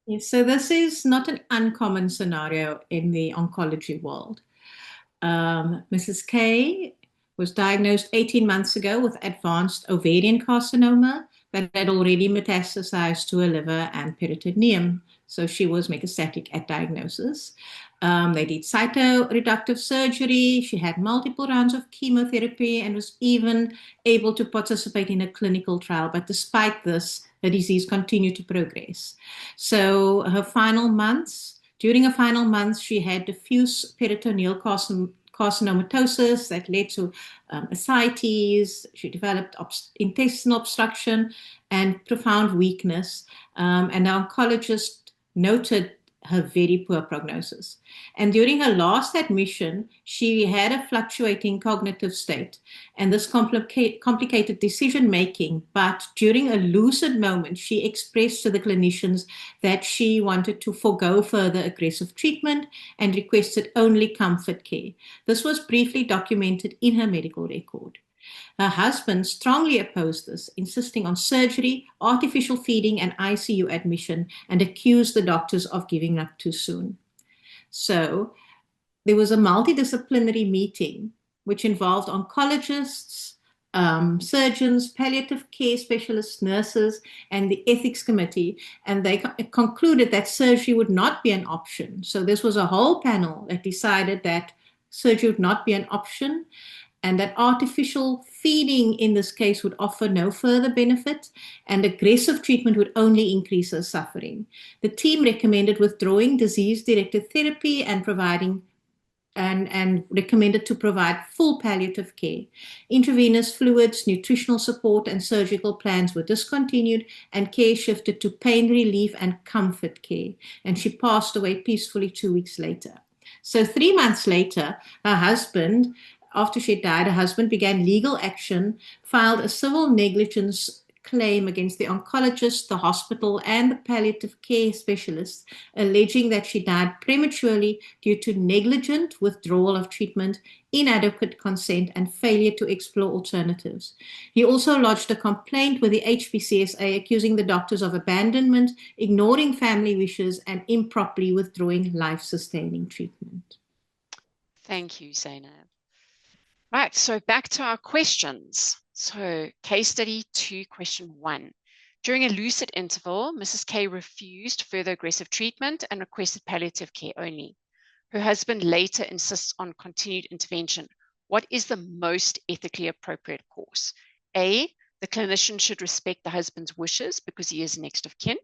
Yes, so this is not an uncommon scenario in the oncology world. Mrs. K was diagnosed 18 months ago with advanced ovarian carcinoma that had already metastasized to her liver and peritoneum. So she was metastatic at diagnosis. They did cytoreductive surgery. She had multiple rounds of chemotherapy and was even able to participate in a clinical trial. But despite this, the disease continued to progress. So during her final months, she had diffuse peritoneal carcinomatosis that led to ascites. She developed intestinal obstruction and profound weakness. And the oncologist noted her very poor prognosis. And during her last admission, she had a fluctuating cognitive state, and this complicated decision-making. But during a lucid moment, she expressed to the clinicians that she wanted to forego further aggressive treatment and requested only comfort care. This was briefly documented in her medical record. Her husband strongly opposed this, insisting on surgery, artificial feeding, and ICU admission, and accused the doctors of giving up too soon. So there was a multidisciplinary meeting which involved oncologists, surgeons, palliative care specialists, nurses, and the ethics committee, and they concluded that surgery would not be an option. So this was a whole panel that decided that surgery would not be an option, and that artificial feeding in this case would offer no further benefit, and aggressive treatment would only increase her suffering. The team recommended withdrawing disease-directed therapy and recommended to provide full palliative care. Intravenous fluids, nutritional support, and surgical plans were discontinued, and care shifted to pain relief and comfort care. And she passed away peacefully 2 weeks later. So 3 months later, after she died, her husband began legal action, filed a civil negligence claim against the oncologist, the hospital, and the palliative care specialists, alleging that she died prematurely due to negligent withdrawal of treatment, inadequate consent, and failure to explore alternatives. He also lodged a complaint with the HPCSA accusing the doctors of abandonment, ignoring family wishes, and improperly withdrawing life-sustaining treatment. Thank you, Zainab. Right, so back to our questions. So case study 2, question 1. During a lucid interval, Mrs. K refused further aggressive treatment and requested palliative care only. Her husband later insists on continued intervention. What is the most ethically appropriate course? A, the clinician should respect the husband's wishes because he is next of kin.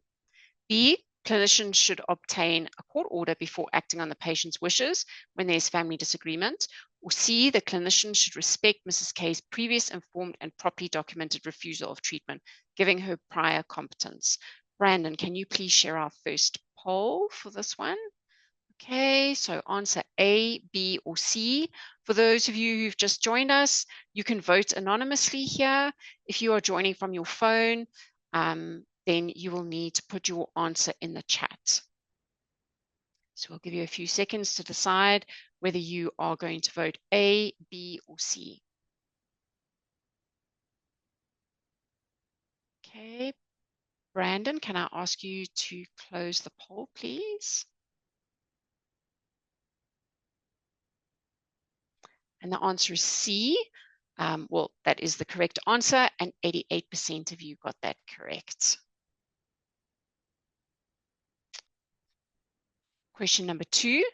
B, clinicians should obtain a court order before acting on the patient's wishes when there's family disagreement. Or C, the clinician should respect Mrs. K's previous informed and properly documented refusal of treatment, giving her prior competence. Brandon, can you please share our first poll for this one? Okay, so answer A, B, or C. For those of you who've just joined us, you can vote anonymously here. If you are joining from your phone, then you will need to put your answer in the chat. So we'll give you a few seconds to decide whether you are going to vote A, B, or C. Okay, Brandon, can I ask you to close the poll, please? And the answer is C. Well, that is the correct answer, and 88% of you got that correct. Question number 2.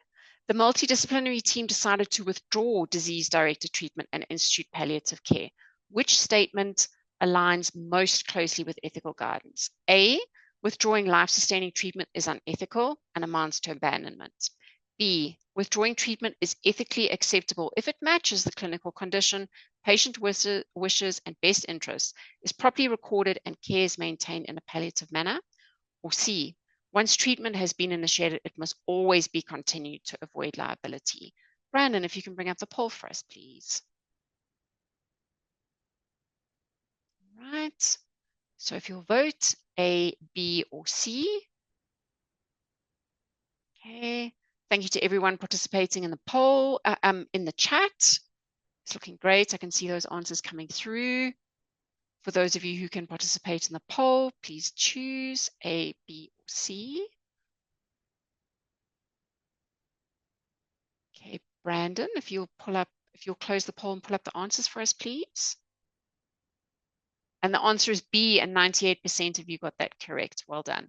The multidisciplinary team decided to withdraw disease-directed treatment and institute palliative care. Which statement aligns most closely with ethical guidance? A, withdrawing life-sustaining treatment is unethical and amounts to abandonment. B, withdrawing treatment is ethically acceptable if it matches the clinical condition, patient wishes, and best interests, is properly recorded, and care is maintained in a palliative manner. Or C, once treatment has been initiated, it must always be continued to avoid liability. Brandon, if you can bring up the poll for us, please. Right. So if you'll vote A, B, or C. Okay. Thank you to everyone participating in the poll, in the chat. It's looking great. I can see those answers coming through. For those of you who can participate in the poll, please choose A, B, or C. Okay, Brandon, if you'll close the poll and pull up the answers for us, please. And the answer is B, and 98% of you got that correct. Well done.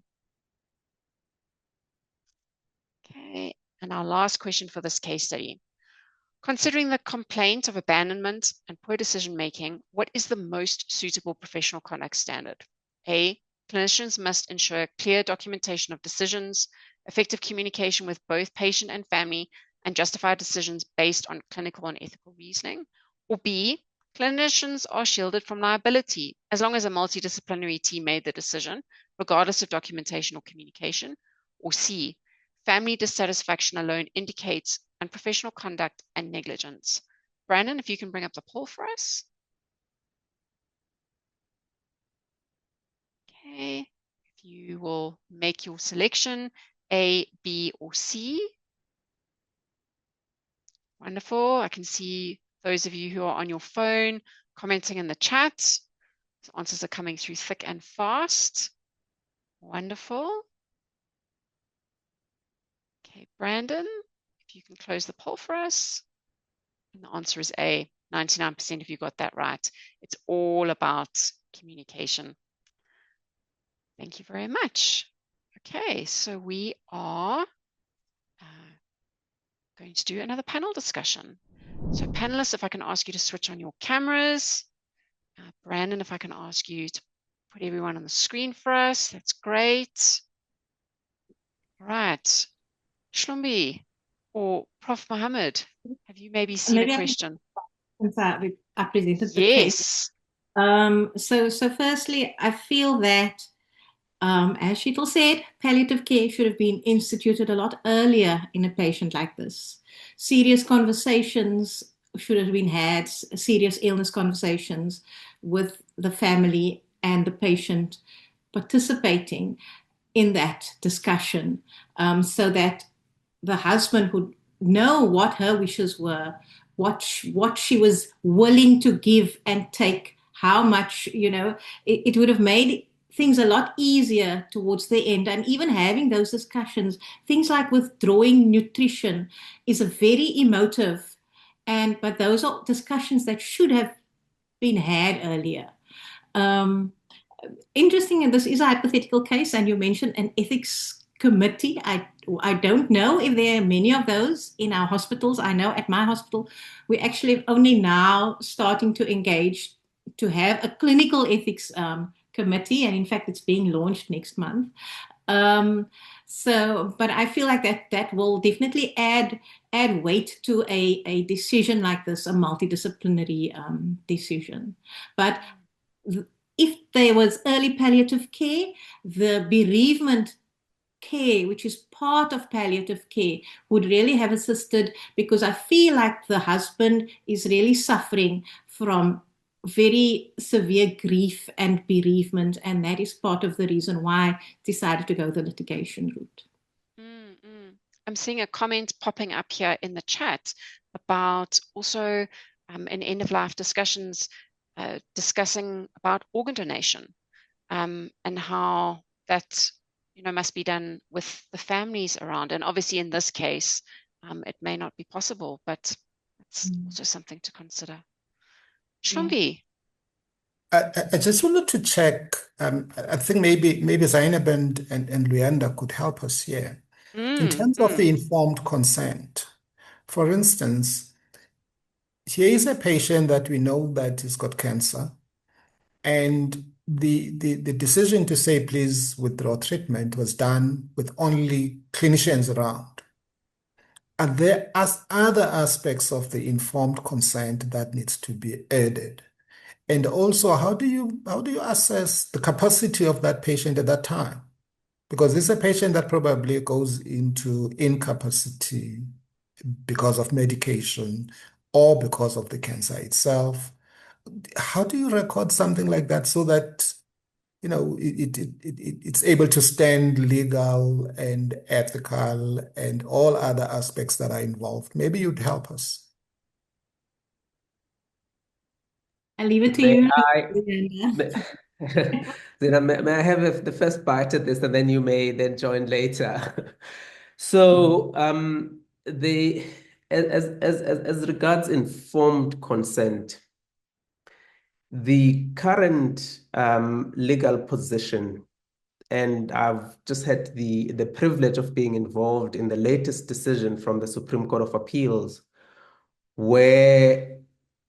Okay, and our last question for this case study. Considering the complaint of abandonment and poor decision-making, what is the most suitable professional conduct standard? A, clinicians must ensure clear documentation of decisions, effective communication with both patient and family, and justify decisions based on clinical and ethical reasoning. Or B, clinicians are shielded from liability as long as a multidisciplinary team made the decision, regardless of documentation or communication. Or C, family dissatisfaction alone indicates unprofessional conduct and negligence. Brandon, if you can bring up the poll for us. Okay, if you will make your selection, A, B, or C. Wonderful. I can see those of you who are on your phone commenting in the chat. The answers are coming through thick and fast. Wonderful. Okay, Brandon, if you can close the poll for us. And the answer is A. 99% of you got that right. It's all about communication. Thank you very much. Okay, so we are going to do another panel discussion. So panelists, if I can ask you to switch on your cameras. Brandon, if I can ask you to put everyone on the screen for us, that's great. All right, Shlumbi or Prof. Mohammed, have you maybe seen a question? I presented the case. So firstly, I feel that, as Sheetal said, palliative care should have been instituted a lot earlier in a patient like this. Serious conversations should have been had, serious illness conversations with the family and the patient participating in that discussion, so that the husband would know what her wishes were, what she was willing to give and take, how much, it would have made things a lot easier towards the end. And even having those discussions, things like withdrawing nutrition is a very emotive, but those are discussions that should have been had earlier. Interesting, and this is a hypothetical case, and you mentioned an ethics committee. I don't know if there are many of those in our hospitals. I know at my hospital, we're actually only now starting to engage to have a clinical ethics committee. And in fact, it's being launched next month. But I feel like that will definitely add weight to a decision like this, a multidisciplinary decision. But if there was early palliative care, the bereavement care, which is part of palliative care, would really have assisted, because I feel like the husband is really suffering from very severe grief and bereavement, and that is part of the reason why I decided to go the litigation route. I'm seeing a comment popping up here in the chat about also in end-of-life discussions discussing about organ donation and how that must be done with the families around. And obviously in this case, it may not be possible, but it's also something to consider. Shombi. I just wanted to check. I think maybe Zainab and Luyanda could help us here. In terms of the informed consent, for instance, here is a patient that we know that has got cancer, and the decision to say please withdraw treatment was done with only clinicians around. Are there other aspects of the informed consent that needs to be added? And also, how do you assess the capacity of that patient at that time? Because this is a patient that probably goes into incapacity because of medication or because of the cancer itself. How do you record something like that so that it's able to stand legal and ethical and all other aspects that are involved? Maybe you'd help us. I'll leave it to you. May I have the first bite at this, and then you may then join later. So as regards informed consent, the current legal position, and I've just had the privilege of being involved in the latest decision from the Supreme Court of Appeals, where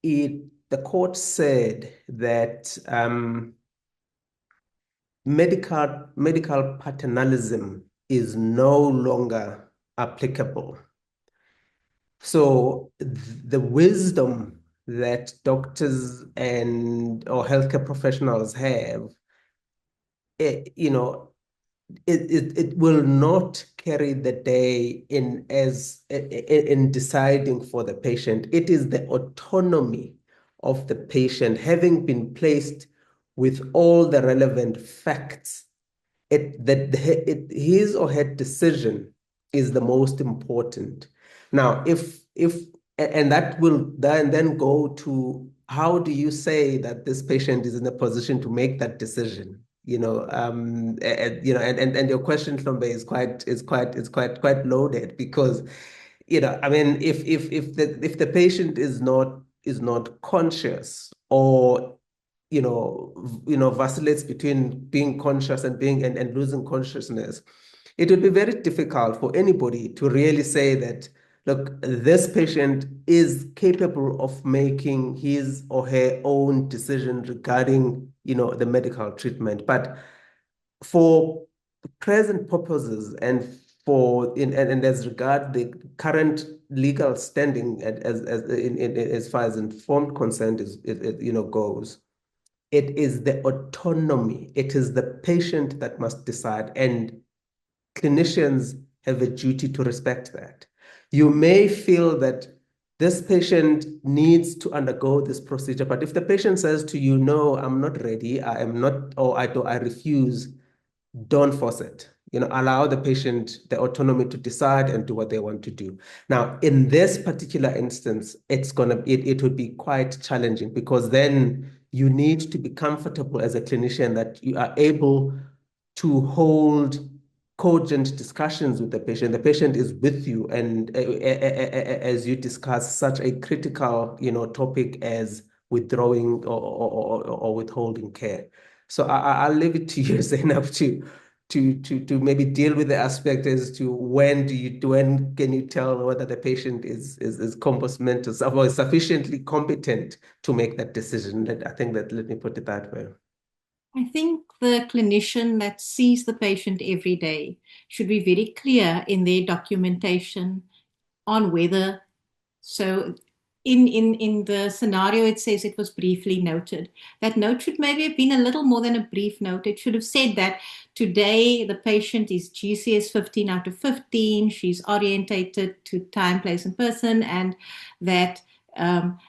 the court said that medical paternalism is no longer applicable. So the wisdom that doctors or healthcare professionals have, it will not carry the day in deciding for the patient. It is the autonomy of the patient, having been placed with all the relevant facts, his or her decision is the most important. Now, and that will then go to, how do you say that this patient is in a position to make that decision? And your question, Hlombe, is quite loaded, because I mean, if the patient is not conscious, or vacillates between being conscious and losing consciousness, it would be very difficult for anybody to really say that, look, this patient is capable of making his or her own decision regarding, the medical treatment. But for present purposes, and as regard the current legal standing, as far as informed consent goes, it is the autonomy. It is the patient that must decide, and clinicians have a duty to respect that. You may feel that this patient needs to undergo this procedure, but if the patient says to you, no, I'm not ready, I am not, or I refuse, don't force it. Allow the patient the autonomy to decide and do what they want to do. Now, in this particular instance, it would be quite challenging, because then you need to be comfortable as a clinician that you are able to hold cogent discussions with the patient. The patient is with you, and as you discuss such a critical, topic as withdrawing or withholding care. So I'll leave it to you, Zainab, to maybe deal with the aspect as to when can you tell whether the patient is compos mentis or is sufficiently competent to make that decision. Let me put it that way. I think the clinician that sees the patient every day should be very clear in their documentation on whether, so in the scenario, it says it was briefly noted. That note should maybe have been a little more than a brief note. It should have said that today the patient is GCS 15 out of 15. She's orientated to time, place, and person, and that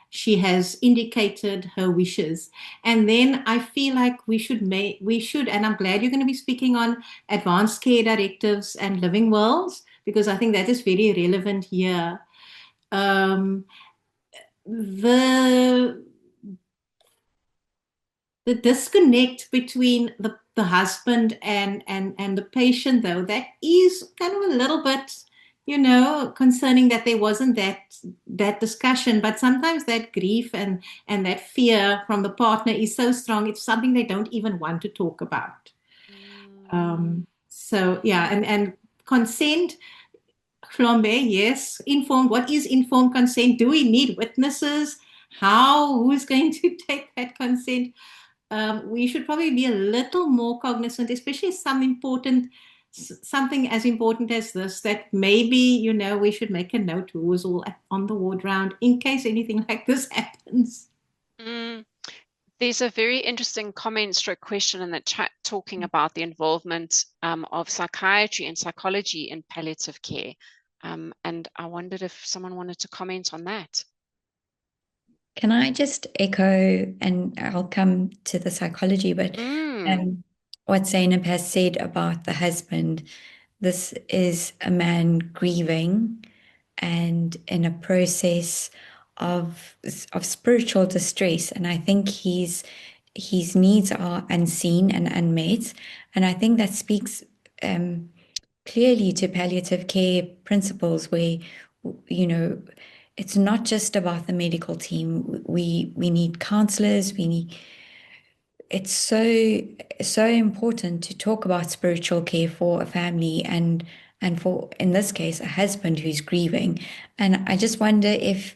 she has indicated her wishes. And then I feel like we should, and I'm glad you're going to be speaking on advanced care directives and living wills, because I think that is very relevant here. The disconnect between the husband and the patient, though, that is kind of a little bit, concerning that there wasn't that discussion. But sometimes that grief and that fear from the partner is so strong, it's something they don't even want to talk about. So yeah, and consent, Flambe, yes. Informed. What is informed consent? Do we need witnesses? Who's going to take that consent? We should probably be a little more cognizant, especially something as important as this, that maybe, we should make a note who was all on the ward round in case anything like this happens. There's a very interesting comment stroke question in the chat talking about the involvement of psychiatry and psychology in palliative care. And I wondered if someone wanted to comment on that. Can I just echo, and I'll come to the psychology, but what Zainab has said about the husband. This is a man grieving and in a process of spiritual distress, and I think his needs are unseen and unmet, and I think that speaks clearly to palliative care principles, where it's not just about the medical team. We need counselors. It's so important to talk about spiritual care for a family and for, in this case, a husband who's grieving. And I just wonder if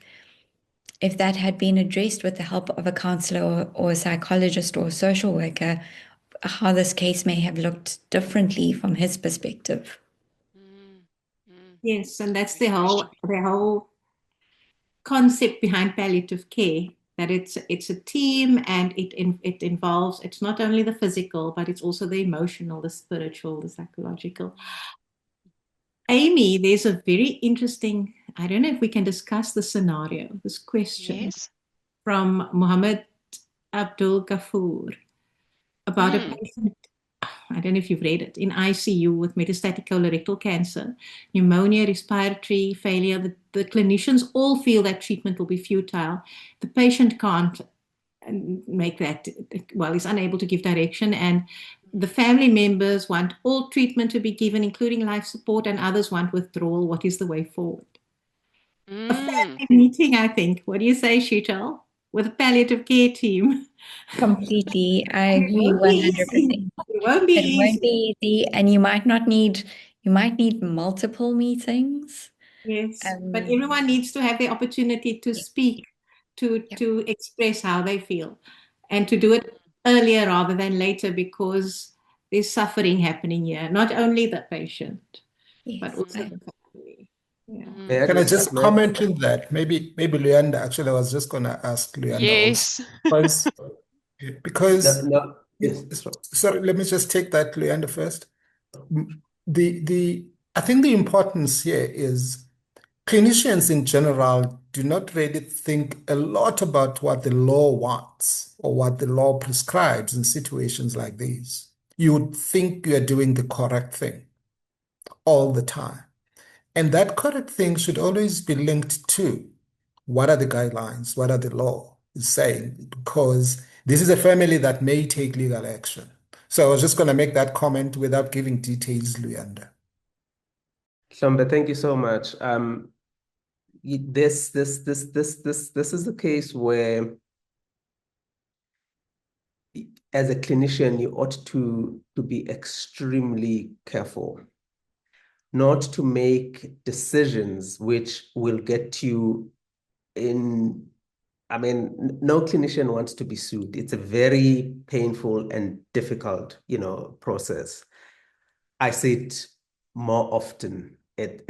that had been addressed with the help of a counselor or a psychologist or a social worker, how this case may have looked differently from his perspective. Yes, and that's the whole concept behind palliative care, that it's a team, and it involves, it's not only the physical, but it's also the emotional, the spiritual, the psychological. Amy, there's a very interesting, I don't know if we can discuss the scenario, this question from Muhammad Abdul Ghafoor about a patient, I don't know if you've read it, in ICU with metastatic colorectal cancer, pneumonia, respiratory failure. The clinicians all feel that treatment will be futile. The patient can't make that, well, he's unable to give direction, and the family members want all treatment to be given, including life support, and others want withdrawal. What is the way forward? A family meeting, I think. What do you say, Sheetal? With a palliative care team. Completely. I agree 100%. It won't be easy, and you might need multiple meetings. Yes, but everyone needs to have the opportunity to speak, to express how they feel, and to do it earlier rather than later, because there's suffering happening here, not only the patient, but also the family. Yeah. Can I just comment on that? Maybe Luyanda, actually, I was just going to ask Luyanda also. Because sorry, let me just take that, Luyanda, first. I think the importance here is clinicians in general do not really think a lot about what the law wants or what the law prescribes in situations like these. You would think you are doing the correct thing all the time. And that correct thing should always be linked to what are the guidelines, what are the law is saying, because this is a family that may take legal action. So I was just going to make that comment without giving details, Luyanda. Shambe, thank you so much. This is a case where as a clinician, you ought to be extremely careful not to make decisions which will get you in. I mean, no clinician wants to be sued. It's a very painful and difficult, process. I see it more often. It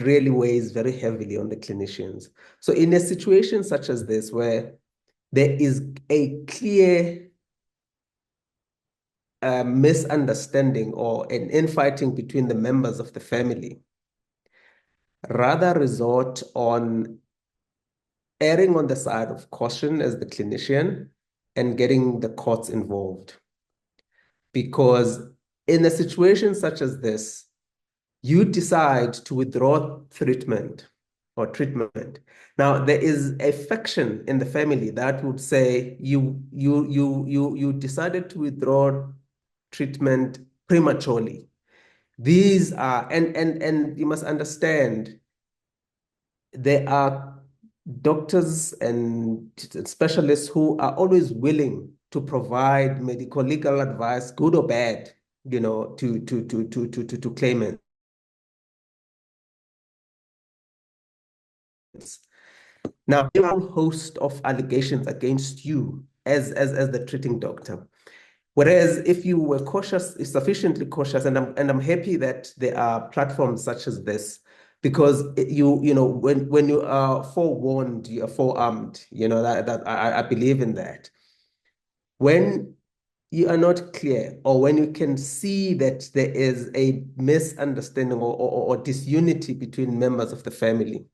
really weighs very heavily on the clinicians. So in a situation such as this, where there is a clear misunderstanding or an infighting between the members of the family, rather resort on erring on the side of caution as the clinician and getting the courts involved. Because in a situation such as this, you decide to withdraw treatment. Now, there is a faction in the family that would say you decided to withdraw treatment prematurely. These are, and you must understand, there are doctors and specialists who are always willing to provide medical legal advice, good or bad, to claimants. Now, there are a whole host of allegations against you as the treating doctor. Whereas if you were cautious, sufficiently cautious, and I'm happy that there are platforms such as this, because when you are forewarned, you are forearmed. That I believe in that. When you are not clear, or when you can see that there is a misunderstanding or disunity between members of the family,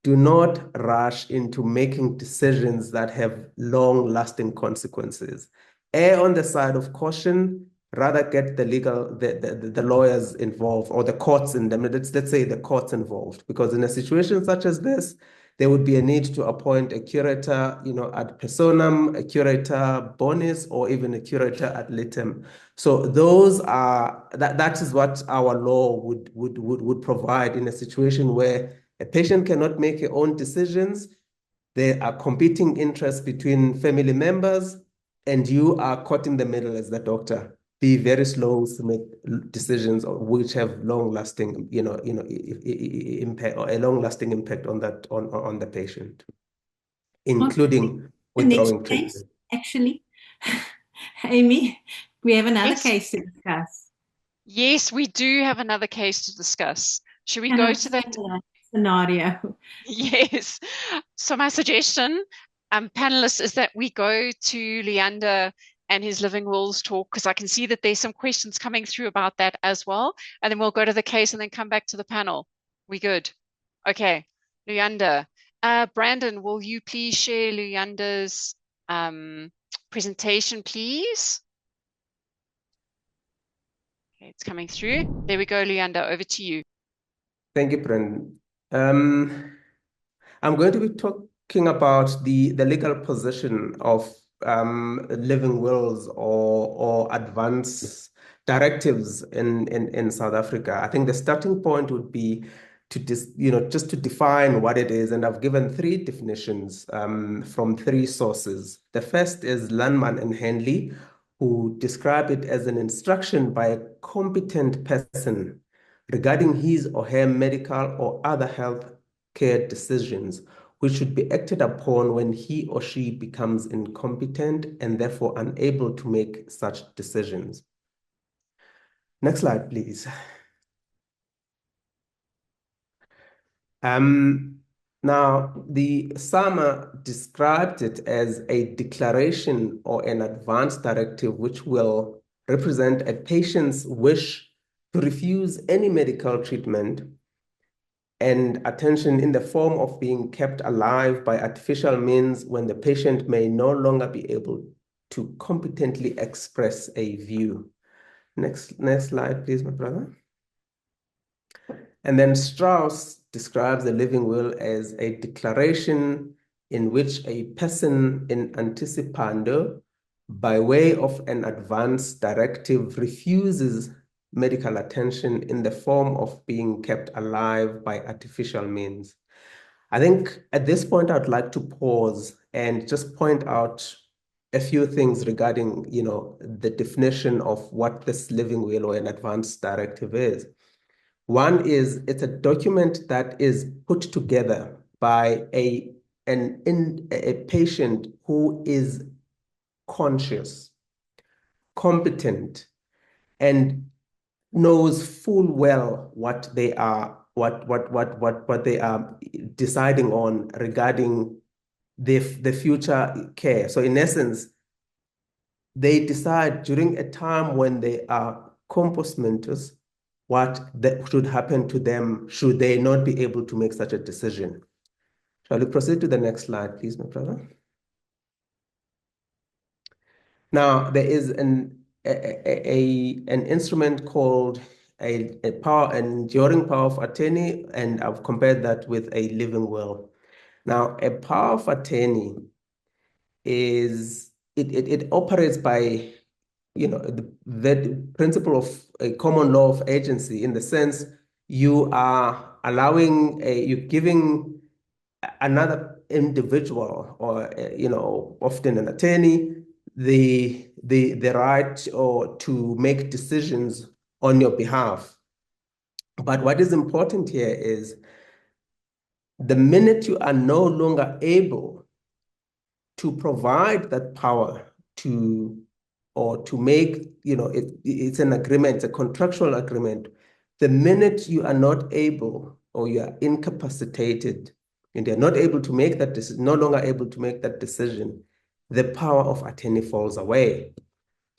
do not rush into making decisions that have long-lasting consequences. Err on the side of caution, rather get the lawyers involved, or the courts in them. Let's say the courts involved, because in a situation such as this, there would be a need to appoint a curator, ad personam, a curator bonis, or even a curator ad litem. So that is what our law would provide in a situation where a patient cannot make her own decisions. There are competing interests between family members, and you are caught in the middle as the doctor. Be very slow to make decisions which have long-lasting, impact, or a long-lasting impact on the patient, including withdrawing treatment. Case, actually, Amy, we have another Yes. case to discuss. Yes, we do have another case to discuss. Should we go to that scenario? Yes. So my suggestion, panelists, is that we go to Leander and his Living Wills talk, because I can see that there's some questions coming through about that as well. And then we'll go to the case and then come back to the panel. We good? Okay. Leander. Brandon, will you please share Leander's presentation, please? Okay, it's coming through. There we go, Leander. Over to you. Thank you, Brandon. I'm going to be talking about the legal position of living wills or advance directives in South Africa. I think the starting point would be to just to define what it is, and I've given three definitions from three sources. The first is Landman and Henley, who describe it as an instruction by a competent person regarding his or her medical or other health care decisions, which should be acted upon when he or she becomes incompetent and therefore unable to make such decisions. Next slide, please. Now, the SAMA described it as a declaration or an advance directive which will represent a patient's wish to refuse any medical treatment and attention in the form of being kept alive by artificial means when the patient may no longer be able to competently express a view. Next slide, please, my brother. And then Strauss describes a living will as a declaration in which a person in anticipando, by way of an advance directive, refuses medical attention in the form of being kept alive by artificial means. I think at this point, I'd like to pause and just point out a few things regarding, the definition of what this living will or an advance directive is. One is it's a document that is put together by a patient who is conscious, competent, and knows full well what they are deciding on regarding the future care. So in essence, they decide during a time when they are compos mentis what should happen to them should they not be able to make such a decision. Shall we proceed to the next slide, please, my brother? Now, there is an instrument called an enduring power of attorney, and I've compared that with a living will. Now, a power of attorney is, it operates by, the principle of a common law of agency, in the sense you are allowing you're giving another individual, or often an attorney, the right or to make decisions on your behalf. But what is important here is the minute you are no longer able to provide that power to make, it's an agreement, it's a contractual agreement. The minute you are not able, or you are incapacitated, and you're not able to make that decision, no longer able to make that decision, the power of attorney falls away.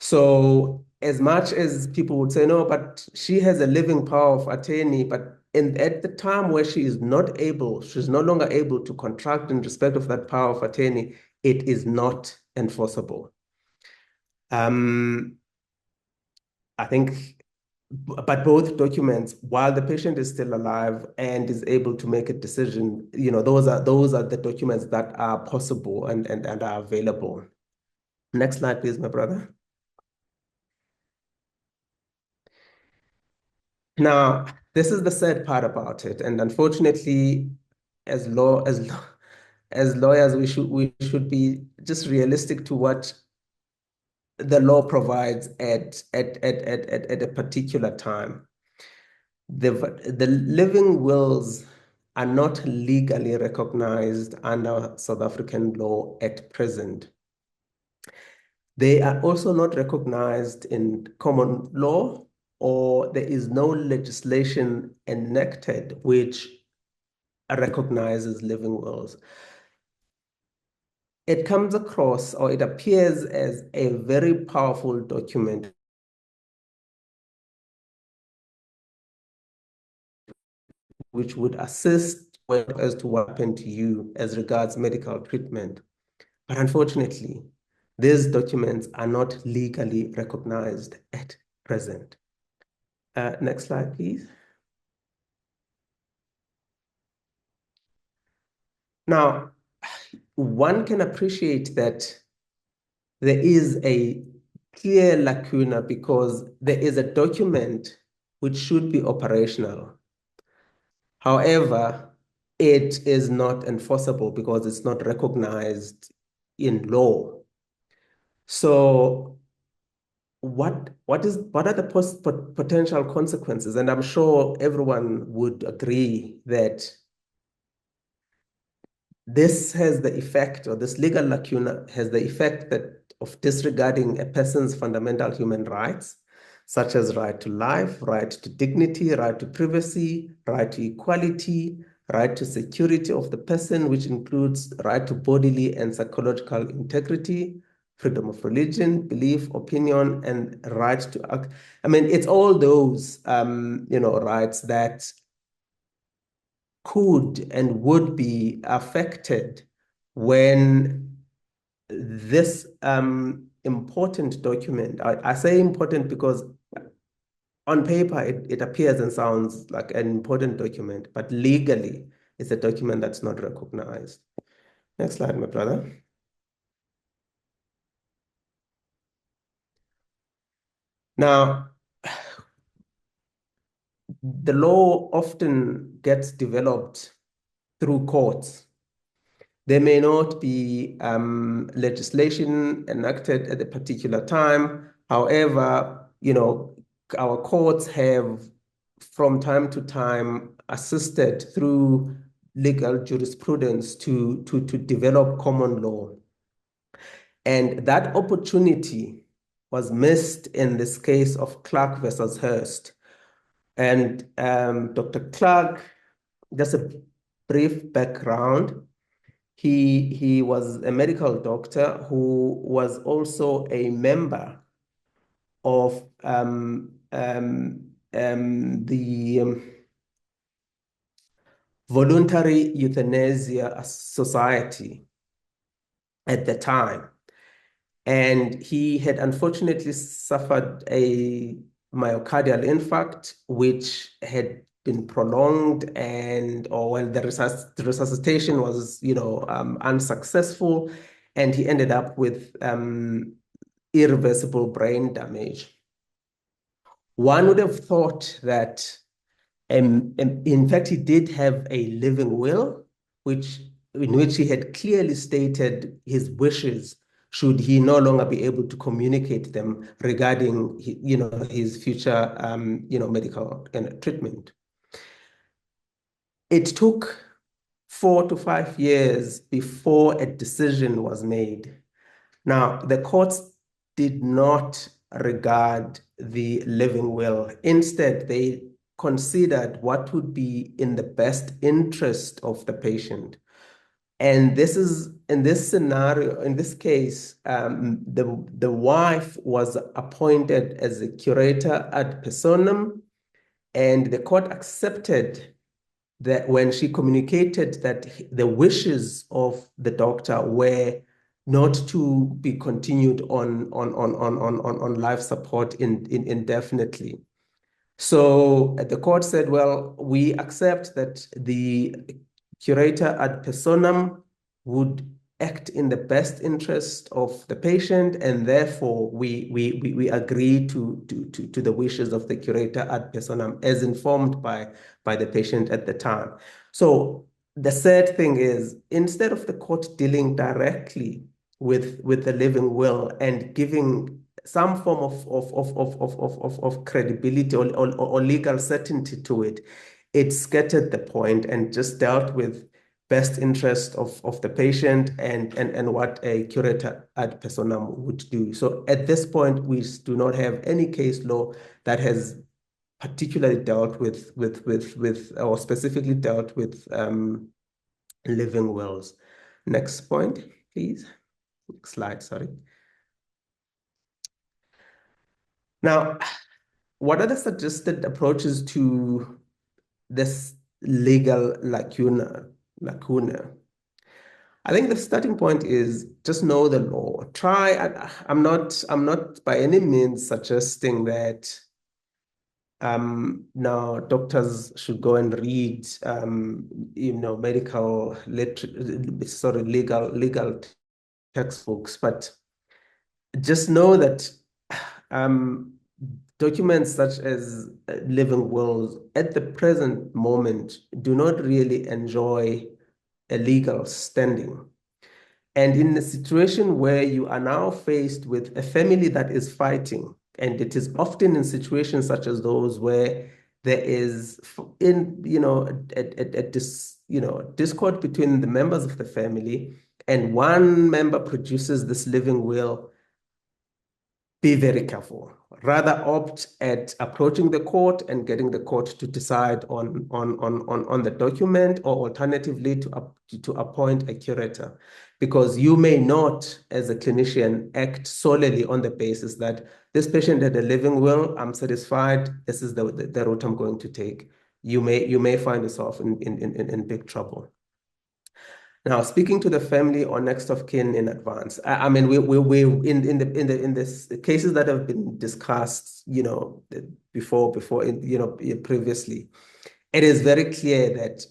So as much as people would say, no, but she has a living power of attorney, but at the time where she's no longer able to contract in respect of that power of attorney, it is not enforceable. I think, but both documents, while the patient is still alive and is able to make a decision, those are the documents that are possible and are available. Next slide, please, my brother. Now, this is the sad part about it, and unfortunately, as lawyers, we should be just realistic to what the law provides at a particular time. The living wills are not legally recognized under South African law at present. They are also not recognized in common law, or there is no legislation enacted which recognizes living wills. It comes across, or it appears as, a very powerful document which would assist as to what happened to you as regards medical treatment. But unfortunately, these documents are not legally recognized at present. Next slide, please. Now, one can appreciate that there is a clear lacuna because there is a document which should be operational. However, it is not enforceable because it's not recognized in law. So what are the potential consequences? And I'm sure everyone would agree that this has the effect, or this legal lacuna has the effect of disregarding a person's fundamental human rights, such as right to life, right to dignity, right to privacy, right to equality, right to security of the person, which includes right to bodily and psychological integrity, freedom of religion, belief, opinion, and right to act. I mean, it's all those, rights that could and would be affected when this important document, I say important because on paper it appears and sounds like an important document, but legally it's a document that's not recognized. Next slide, my brother. Now, the law often gets developed through courts. There may not be legislation enacted at a particular time. However, our courts have from time to time assisted through legal jurisprudence to develop common law. And that opportunity was missed in this case of Clark versus Hurst. And Dr. Clark, just a brief background, he was a medical doctor who was also a member of the Voluntary Euthanasia Society at the time. And he had unfortunately suffered a myocardial infarct, which had been prolonged, the resuscitation was, unsuccessful, and he ended up with irreversible brain damage. One would have thought that, in fact, he did have a living will, in which he had clearly stated his wishes should he no longer be able to communicate them regarding, his future, medical treatment. It took 4 to 5 years before a decision was made. Now, the courts did not regard the living will. Instead, they considered what would be in the best interest of the patient. And this is, in this scenario, in this case, the wife was appointed as a curator ad personam, and the court accepted that when she communicated that the wishes of the doctor were not to be continued on life support indefinitely. So the court said, well, we accept that the curator ad personam would act in the best interest of the patient, and therefore we agree to the wishes of the curator ad personam as informed by the patient at the time. So the sad thing is, instead of the court dealing directly with the living will and giving some form of credibility or legal certainty to it, it scattered the point and just dealt with best interest of the patient and what a curator ad personam would do. So at this point, we do not have any case law that has particularly dealt with or specifically dealt with living wills. Next point, please. Next slide, sorry. Now, what are the suggested approaches to this legal lacuna? I think the starting point is just know the law. I'm not by any means suggesting that now doctors should go and read legal textbooks, but just know that documents such as living wills at the present moment do not really enjoy a legal standing. And in a situation where you are now faced with a family that is fighting, and it is often in situations such as those where there is discord between the members of the family, and one member produces this living will, be very careful. Rather opt at approaching the court and getting the court to decide on the document, or alternatively to appoint a curator, because you may not, as a clinician, act solely on the basis that this patient had a living will, I'm satisfied, this is the route I'm going to take. You may find yourself in big trouble. Now, speaking to the family or next of kin in advance, I mean, we in this cases that have been discussed, previously, it is very clear that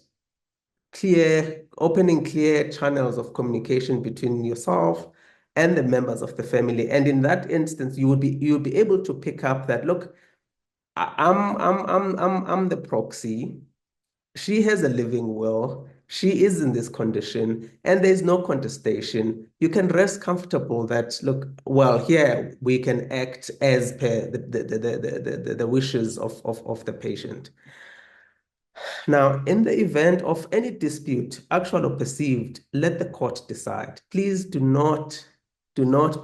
opening clear channels of communication between yourself and the members of the family, and in that instance, you'll be able to pick up that, look, I'm the proxy. She has a living will. she is in this condition and there's no contestation, you can rest comfortable that, look, well, here we can act as per the wishes of the patient. Now, in the event of any dispute, actual or perceived, let the court decide. Please do not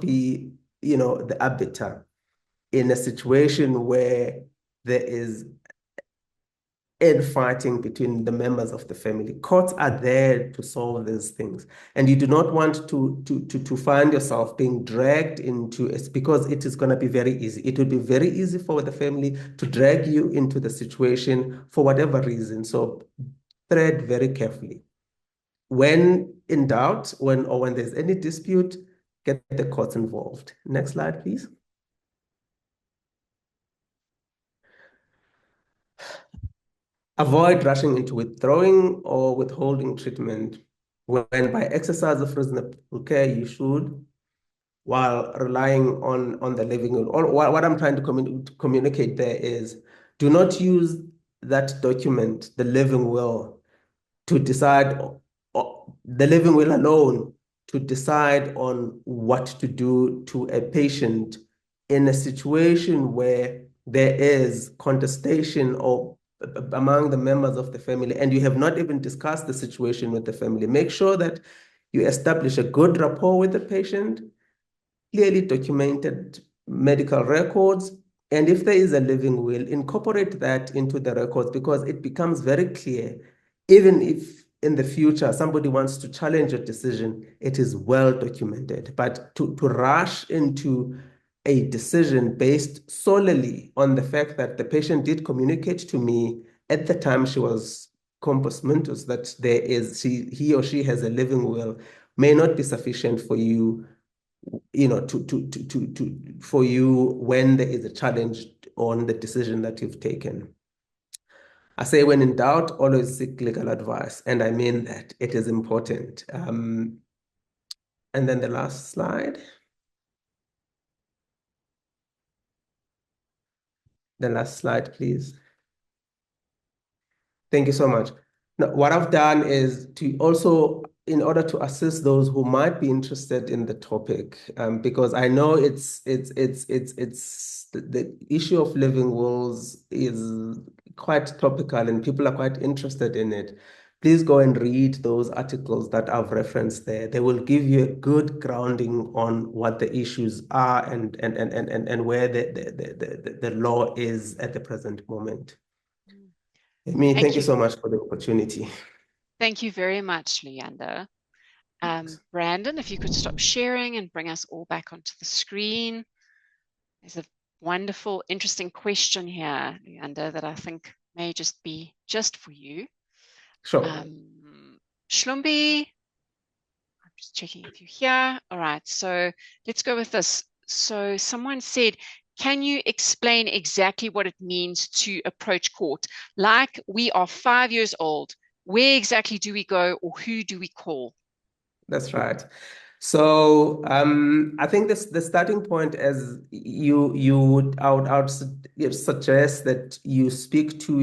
be, the arbiter in a situation where there is infighting between the members of the family. Courts are there to solve these things, and you do not want to find yourself being dragged into it, because it is going to be very easy. It would be very easy for the family to drag you into the situation for whatever reason. So tread very carefully. When in doubt, when there's any dispute, get the courts involved. Next slide, please. Avoid rushing into withdrawing or withholding treatment when by exercise of reasonable care you should, while relying on the living will. Or what I'm trying to communicate there is, do not use that document, the living will, to decide, the living will alone, to decide on what to do to a patient in a situation where there is contestation or among the members of the family, and you have not even discussed the situation with the family. Make sure that you establish a good rapport with the patient, clearly documented medical records, and if there is a living will, incorporate that into the records, because it becomes very clear, even if in the future somebody wants to challenge a decision, it is well documented. But to rush into a decision based solely on the fact that the patient did communicate to me at the time she was compos mentis that he or she has a living will, may not be sufficient for you, for you when there is a challenge on the decision that you've taken. I say, when in doubt, always seek legal advice, and I mean that. It is important. And then the last slide. The last slide, please. Thank you so much. Now, what I've done is to also, in order to assist those who might be interested in the topic, because I know it's the issue of living wills is quite topical and people are quite interested in it. Please go and read those articles that I've referenced there. They will give you a good grounding on what the issues are and where the law is at the present moment. Thank you so much for the opportunity. Thank you very much, Leander. Brandon, if you could stop sharing and bring us all back onto the screen. There's a wonderful, interesting question here, Leander, that I think may just be just for you. Sure. Shlumbi, I'm just checking if you're here. All right, so let's go with this. So someone said, can you explain exactly what it means to approach court? Like, we are 5 years old. Where exactly do we go, or who do we call? That's right. So I think the starting point, as I would suggest that you speak to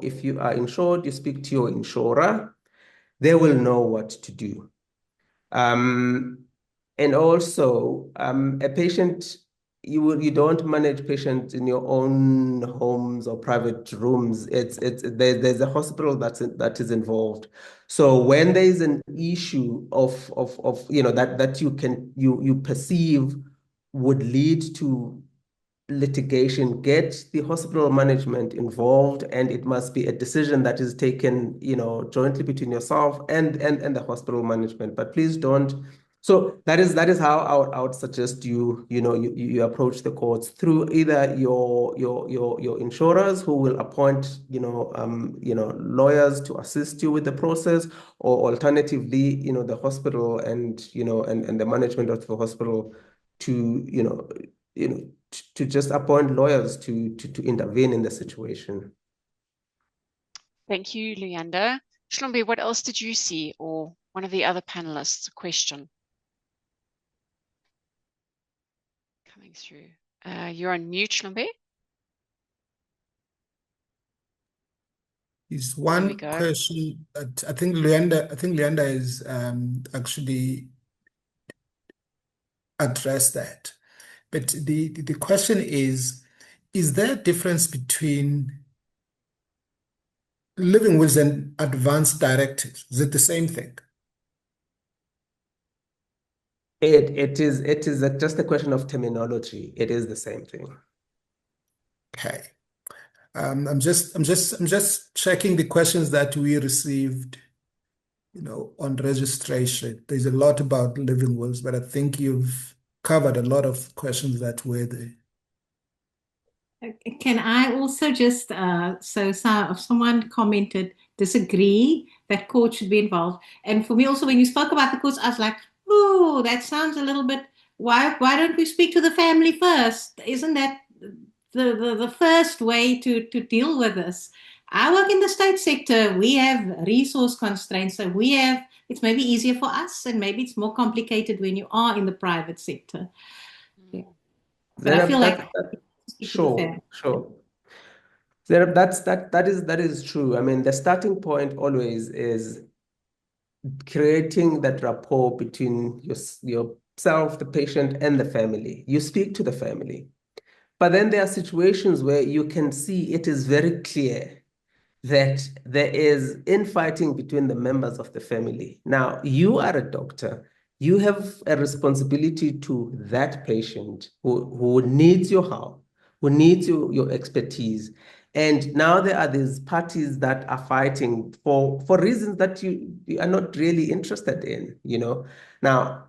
if you are insured, you speak to your insurer. They will know what to do. And also, a patient, you don't manage patients in your own homes or private rooms. There's a hospital that is involved. So when there is an issue of that you perceive would lead to litigation, get the hospital management involved, and it must be a decision that is taken, jointly between yourself and the hospital management. But please don't. So that is how I would suggest you approach the courts, through either your insurers, who will appoint lawyers to assist you with the process, or alternatively the hospital and the management of the hospital to just appoint lawyers to intervene in the situation. Thank you, Leander. Shlombe, what else did you see, or one of the other panelists, a question coming through? You're on mute, Shlombe. is There we one go. question that I think Leander is actually addressed that. But the question is there a difference between living wills and advanced directives? Is it the same thing? It is just a question of terminology. It is the same thing. Okay. I'm just checking the questions that we received, on registration. There's a lot about living wills, but I think you've covered a lot of questions that were there. Can I also just, someone commented, disagree that court should be involved. And for me also, when you spoke about the courts, I was like, oh, that sounds a little bit, why don't we speak to the family first? Isn't that the first way to deal with this? I work in the state sector. We have resource constraints. So it's maybe easier for us, and maybe it's more complicated when you are in the private sector. Yeah. But I feel like sure. That is true. I mean, the starting point always is creating that rapport between yourself, the patient, and the family. You speak to the family. But then there are situations where you can see it is very clear that there is infighting between the members of the family. Now, you are a doctor. You have a responsibility to that patient who needs your help, who needs your expertise. And now there are these parties that are fighting for reasons that you are not really interested in, Now,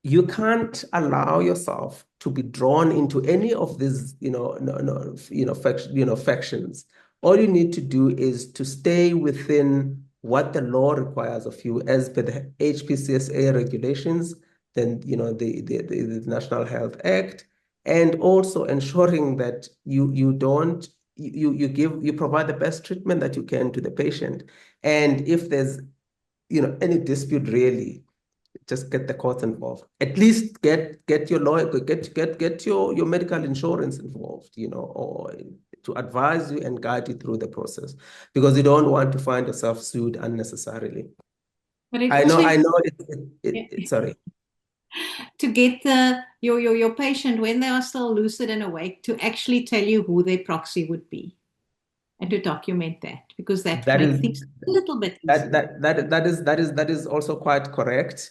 you can't allow yourself to be drawn into any of these, factions. All you need to do is to stay within what the law requires of you as per the HPCSA regulations, then, the National Health Act, and also ensuring that you provide the best treatment that you can to the patient. And if there's, any dispute really, just get the courts involved. At least get your lawyer, get your medical insurance involved, or to advise you and guide you through the process, because you don't want to find yourself sued unnecessarily. But I know. Sorry. To get your patient, when they are still lucid and awake, to actually tell you who their proxy would be, and to document that, because that makes things a little bit easier. That is also quite correct.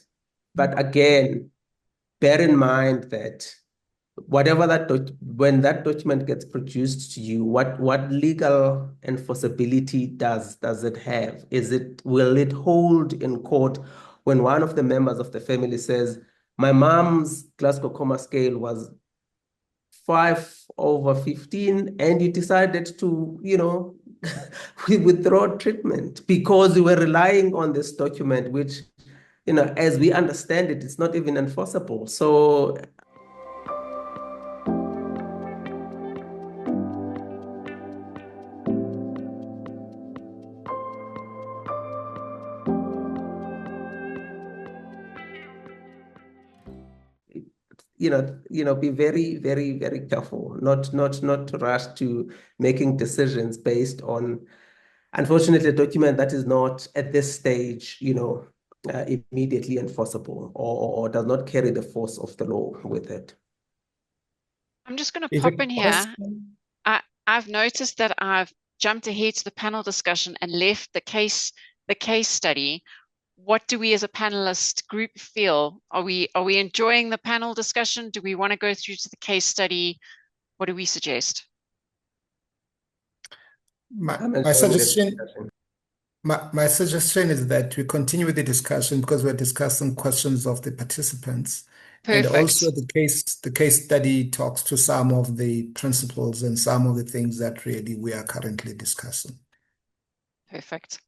But again, bear in mind that when that document gets produced to you, what legal enforceability does it have? Will it hold in court when one of the members of the family says, my mom's Glasgow Coma scale was 5/15, and you decided to, withdraw treatment because you were relying on this document, which, as we understand it, it's not even enforceable. So be very, very, very careful, not to rush to making decisions based on, unfortunately, a document that is not at this stage, immediately enforceable, or does not carry the force of the law with it. I'm just going to pop in here. I've noticed that I've jumped ahead to the panel discussion and left the case study. What do we as a panelist group feel? Are we enjoying the panel discussion? Do we want to go through to the case study? What do we suggest? My suggestion is that we continue with the discussion, because we're discussing questions of the participants. Perfect. And also the case study talks to some of the principles and some of the things that really we are currently discussing. Perfect.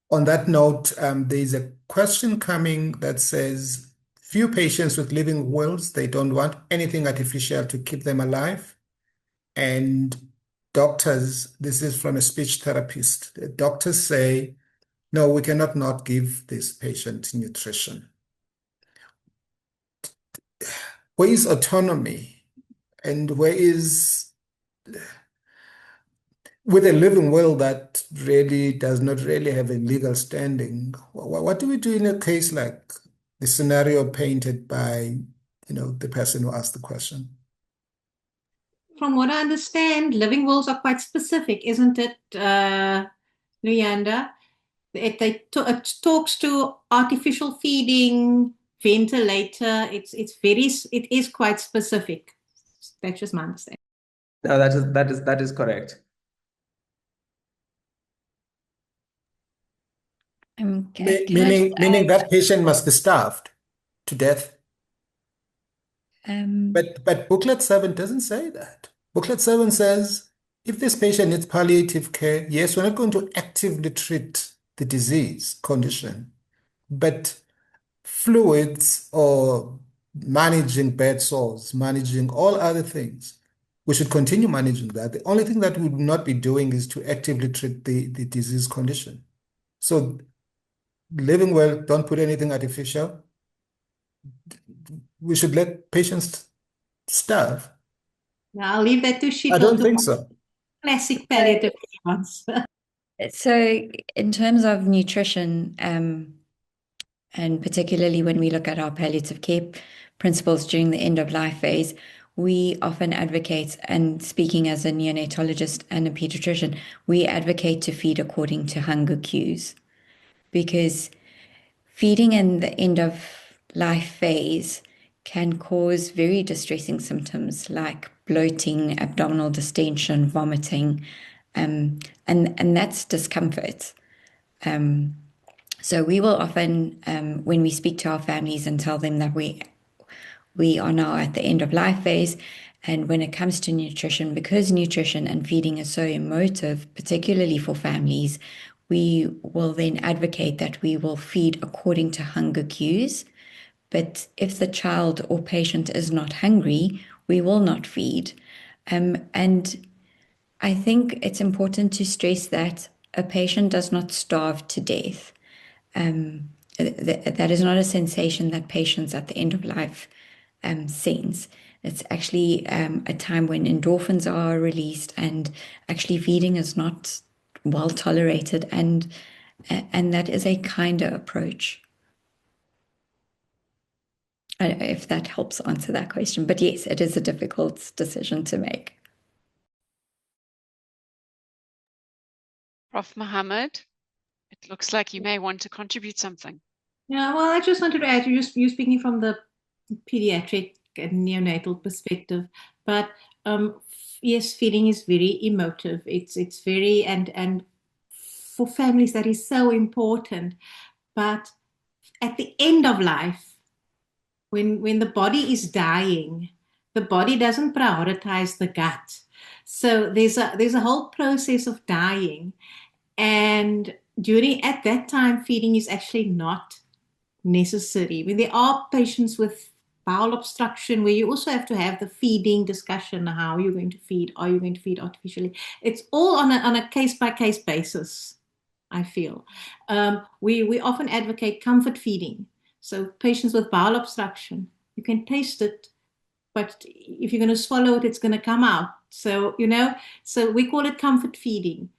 On that note, there's a question coming that says, few patients with living wills, they don't want anything artificial to keep them alive. And doctors, this is from a speech therapist, the doctors say, no, we cannot not give this patient nutrition. Where is autonomy, and where is with a living will that really does not really have a legal standing, what do we do in a case like the scenario painted by, the person who asked the question? From what I understand, living wills are quite specific, isn't it, Luyanda? It talks to artificial feeding, ventilator. It is quite specific. That's just my understanding. No, that is correct. Meaning that patient must be starved to death. But Booklet 7 doesn't say that. Booklet 7 says if this patient needs palliative care, yes, we're not going to actively treat the disease condition, but fluids or managing bed sores, managing all other things, we should continue managing that. The only thing that we would not be doing is to actively treat the disease condition. So living well, don't put anything artificial. We should let patients starve. Now, I'll leave that to Sheetal. I don't think so. Classic palliative ones. So in terms of nutrition, and particularly when we look at our palliative care principles during the end of life phase, we often advocate, and speaking as a neonatologist and a pediatrician, we advocate to feed according to hunger cues, because feeding in the end of life phase can cause very distressing symptoms like bloating, abdominal distension, vomiting, and that's discomfort. So we will often, when we speak to our families and tell them that we are now at the end of life phase, and when it comes to nutrition, because nutrition and feeding is so emotive, particularly for families, we will then advocate that we will feed according to hunger cues. But if the child or patient is not hungry, we will not feed. And I think it's important to stress that a patient does not starve to death. That is not a sensation that patients at the end of life sense. It's actually a time when endorphins are released, and actually feeding is not well tolerated, and that is a kinder approach. I don't know if that helps answer that question, but yes, it is a difficult decision to make. Prof. Mohammed, it looks like you may want to contribute something. Yeah, well, I just wanted to add, you speaking from the pediatric and neonatal perspective, but yes, feeding is very emotive. It's very, and for families that is so important. But at the end of life, when the body is dying, the body doesn't prioritize the gut. So there's a whole process of dying, and at that time, feeding is actually not necessary. I mean, there are patients with bowel obstruction where you also have to have the feeding discussion. How are you going to feed? Are you going to feed artificially? It's all on a case-by-case basis, I feel. We often advocate comfort feeding. So patients with bowel obstruction, you can taste it, but if you're going to swallow it, it's going to come out. So, so we call it comfort feeding.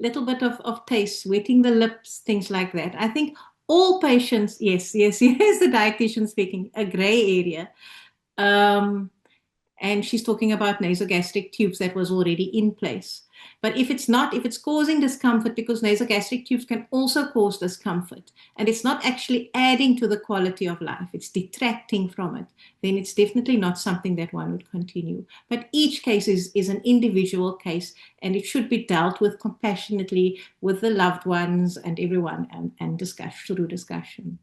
Little bit of taste, wetting the lips, things like that. I think all patients, yes, here's the dietitian speaking, a gray area. And she's talking about nasogastric tubes that was already in place. But if it's causing discomfort, because nasogastric tubes can also cause discomfort, and it's not actually adding to the quality of life, it's detracting from it, then it's definitely not something that one would continue. But each case is an individual case, and it should be dealt with compassionately with the loved ones and everyone, and discussed through discussion.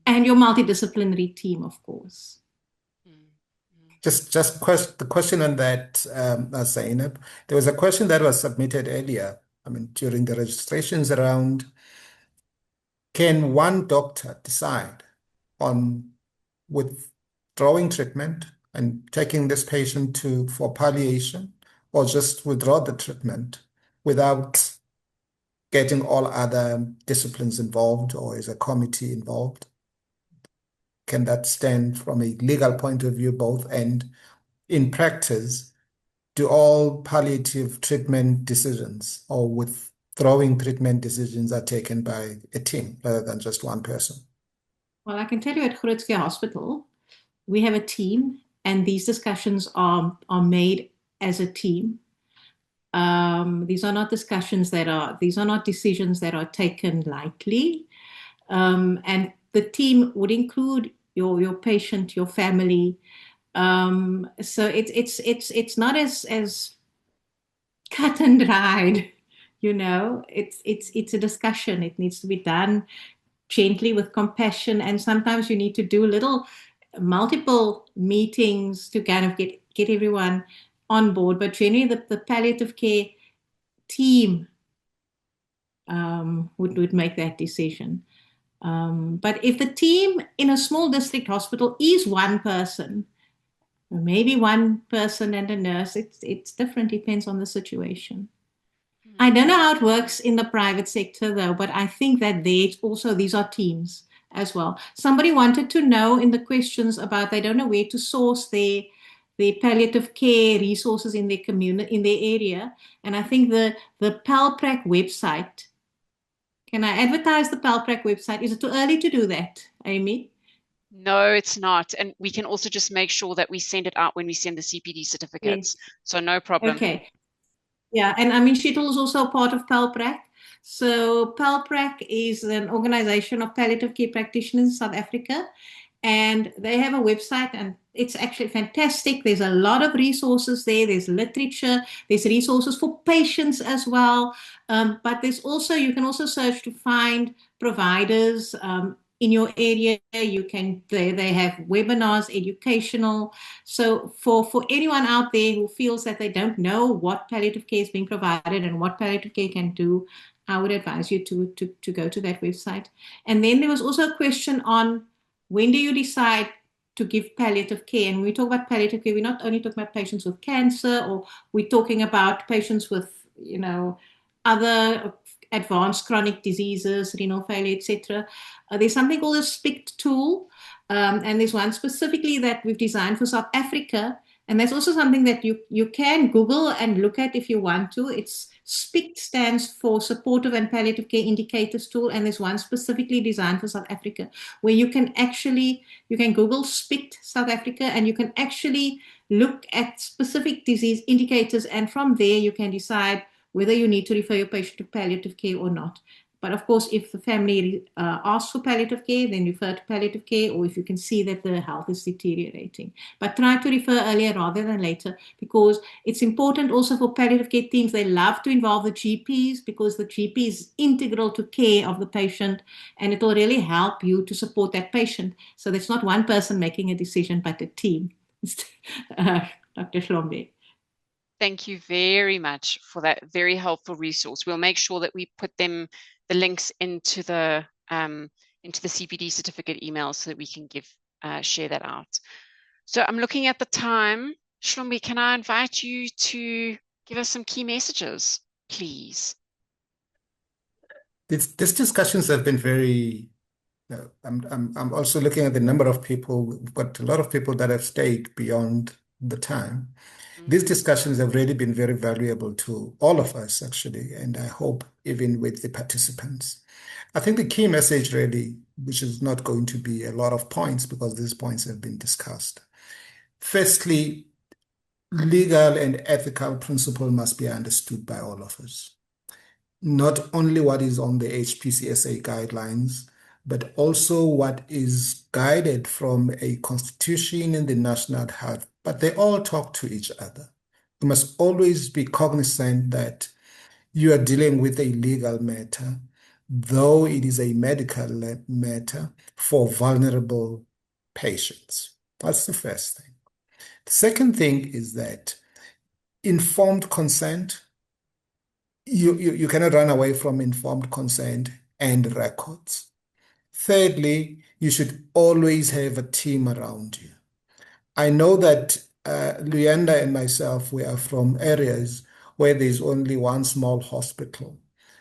And your multidisciplinary team, of course. Just the question on that, Zainab. There was a question that was submitted earlier, during the registrations around, can one doctor decide on withdrawing treatment and taking this patient for palliation, or just withdraw the treatment without getting all other disciplines involved, or is a committee involved? Can that stand from a legal point of view both, and in practice, do all palliative treatment decisions or withdrawing treatment decisions are taken by a team rather than just one person? Well, I can tell you at Groote Schuur Hospital, we have a team, and these discussions are made as a team. These are not decisions that are taken lightly. And the team would include your patient, your family. So it's not as cut and dried, it's a discussion. It needs to be done gently with compassion, and sometimes you need to do multiple meetings to kind of get everyone on board. But generally, the palliative care team would make that decision. But if the team in a small district hospital is one person, or maybe one person and a nurse, it's different, depends on the situation. I don't know how it works in the private sector though, but I think that these are teams as well. Somebody wanted to know in the questions about they don't know where to source their palliative care resources in their community, in their area. And I think the PALPRAC website, can I advertise the PALPRAC website? Is it too early to do that, Amy? No, it's not. And we can also just make sure that we send it out when we send the CPD certificates. Yes. So no problem. Okay. Yeah, and I mean, Shittle is also part of PALPRAC. So PALPRAC is an organization of palliative care practitioners in South Africa, and they have a website, and it's actually fantastic. There's a lot of resources there. There's literature. There's resources for patients as well. But you can also search to find providers in your area. They have webinars, educational. So for anyone out there who feels that they don't know what palliative care is being provided and what palliative care can do, I would advise you to go to that website. And then there was also a question on, when do you decide to give palliative care? And when we talk about palliative care, we're not only talking about patients with cancer, or we're talking about patients with, other advanced chronic diseases, renal failure, etc. There's something called a SPICT tool, and there's one specifically that we've designed for South Africa. And that's also something that you can Google and look at if you want to. It's SPICT stands for Supportive and Palliative Care Indicators Tool, and there's one specifically designed for South Africa, where you can Google SPICT South Africa, and you can actually look at specific disease indicators, and from there you can decide whether you need to refer your patient to palliative care or not. But of course, if the family asks for palliative care, then refer to palliative care, or if you can see that the health is deteriorating. But try to refer earlier rather than later, because it's important also for palliative care teams. They love to involve the GPs, because the GP is integral to care of the patient, and it will really help you to support that patient. So there's not one person making a decision, but a team. Dr. Shlombe. Thank you very much for that very helpful resource. We'll make sure that we put the links into the CPD certificate email so that we can share that out. So I'm looking at the time. Shlombe, can I invite you to give us some key messages, please? These discussions have been very. I'm also looking at the number of people. We've got a lot of people that have stayed beyond the time. These discussions have really been very valuable to all of us, actually, and I hope even with the participants. I think the key message really, which is not going to be a lot of points because these points have been discussed. Firstly, legal and ethical principle must be understood by all of us. Not only what is on the HPCSA guidelines, but also what is guided from a constitution and the national health, but they all talk to each other. You must always be cognizant that you are dealing with a legal matter, though it is a medical matter for vulnerable patients. That's the first thing. The second thing is that informed consent, you cannot run away from informed consent and records. Thirdly, you should always have a team around you. I know that Luyanda and myself, we are from areas where there's only one small hospital.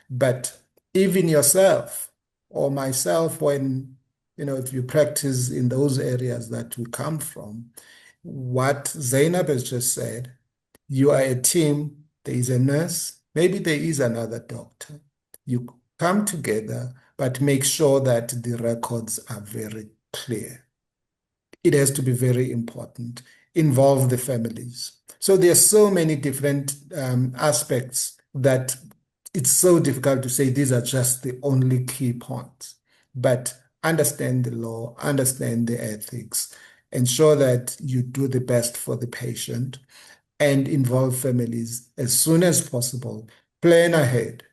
But even yourself or myself, when, if you practice in those areas that we come from, what Zainab has just said, You are a team. There is a nurse. Maybe there is another doctor. You come together, but make sure that the records are very clear. It has to be very important. Involve the families. So there are so many different aspects that it's so difficult to say these are just the only key points. But understand the law, understand the ethics, ensure that you do the best for the patient, and involve families as soon as possible. Plan ahead.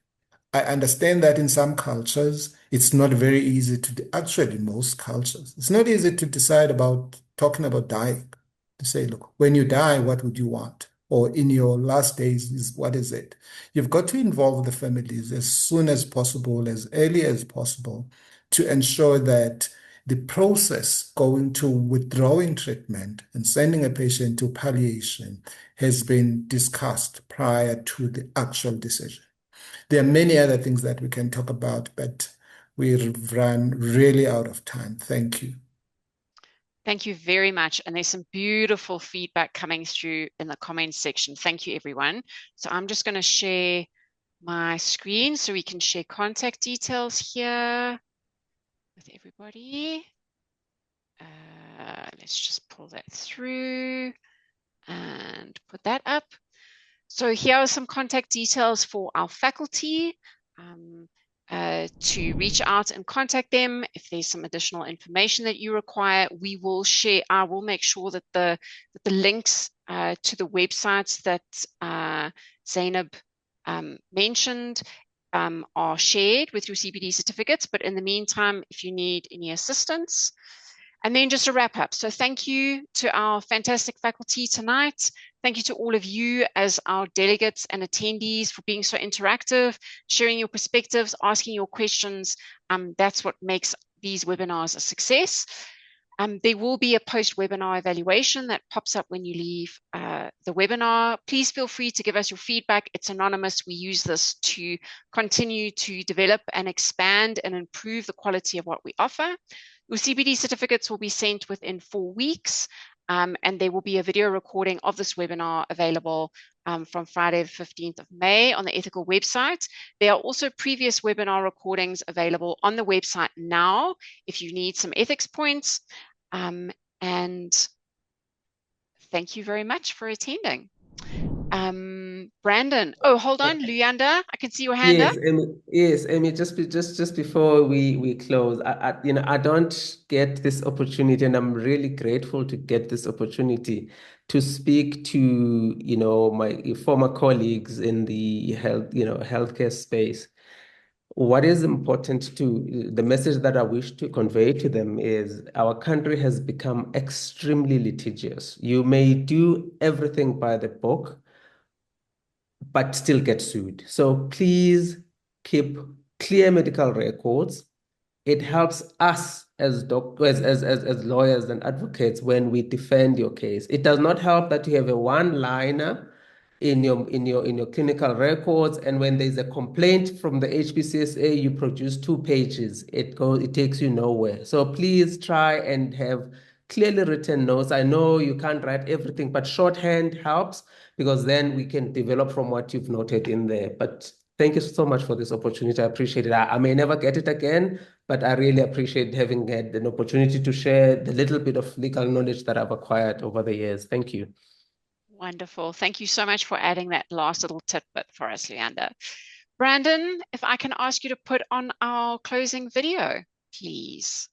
I understand that in some cultures, it's not very easy to, actually, most cultures, it's not easy to decide about talking about dying. To say, look, when you die, what would you want? Or in your last days, what is it? You've got to involve the families as soon as possible, as early as possible, to ensure that the process going to withdrawing treatment and sending a patient to palliation has been discussed prior to the actual decision. There are many other things that we can talk about, but we've run really out of time. Thank you. Thank you very much. And there's some beautiful feedback coming through in the comments section. Thank you, everyone. So I'm just going to share my screen so we can share contact details here with everybody. Let's just pull that through and put that up. So here are some contact details for our faculty to reach out and contact them. If there's some additional information that you require, we will share. I will make sure that the links to the websites that Zainab mentioned are shared with your CPD certificates. But in the meantime, if you need any assistance, and then just a wrap up. So thank you to our fantastic faculty tonight. Thank you to all of you as our delegates and attendees for being so interactive, sharing your perspectives, asking your questions. That's what makes these webinars a success. There will be a post-webinar evaluation that pops up when you leave the webinar. Please feel free to give us your feedback. It's anonymous. We use this to continue to develop and expand and improve the quality of what we offer. Your CPD certificates will be sent within 4 weeks, and there will be a video recording of this webinar available from Friday the 15th of May on the EthiQal website. There are also previous webinar recordings available on the website now if you need some ethics points. And thank you very much for attending. Brandon, oh, hold on, Luyanda, I can see your hand up. Yes, Amy, just before we close, I don't get this opportunity, and I'm really grateful to get this opportunity to speak to, my former colleagues in the healthcare space. What is important the message that I wish to convey to them is our country has become extremely litigious. You may do everything by the book, but still get sued. So please keep clear medical records. It helps us as doctors, as lawyers and advocates when we defend your case. It does not help that you have a one-liner in your clinical records, and when there's a complaint from the HPCSA, you produce 2 pages. It takes you nowhere. So please try and have clearly written notes. I know you can't write everything, but shorthand helps because then we can develop from what you've noted in there. But thank you so much for this opportunity. I appreciate it. I may never get it again, but I really appreciate having had an opportunity to share the little bit of legal knowledge that I've acquired over the years. Thank you. Wonderful. Thank you so much for adding that last little tidbit for us, Leander. Brandon, if I can ask you to put on our closing video, please.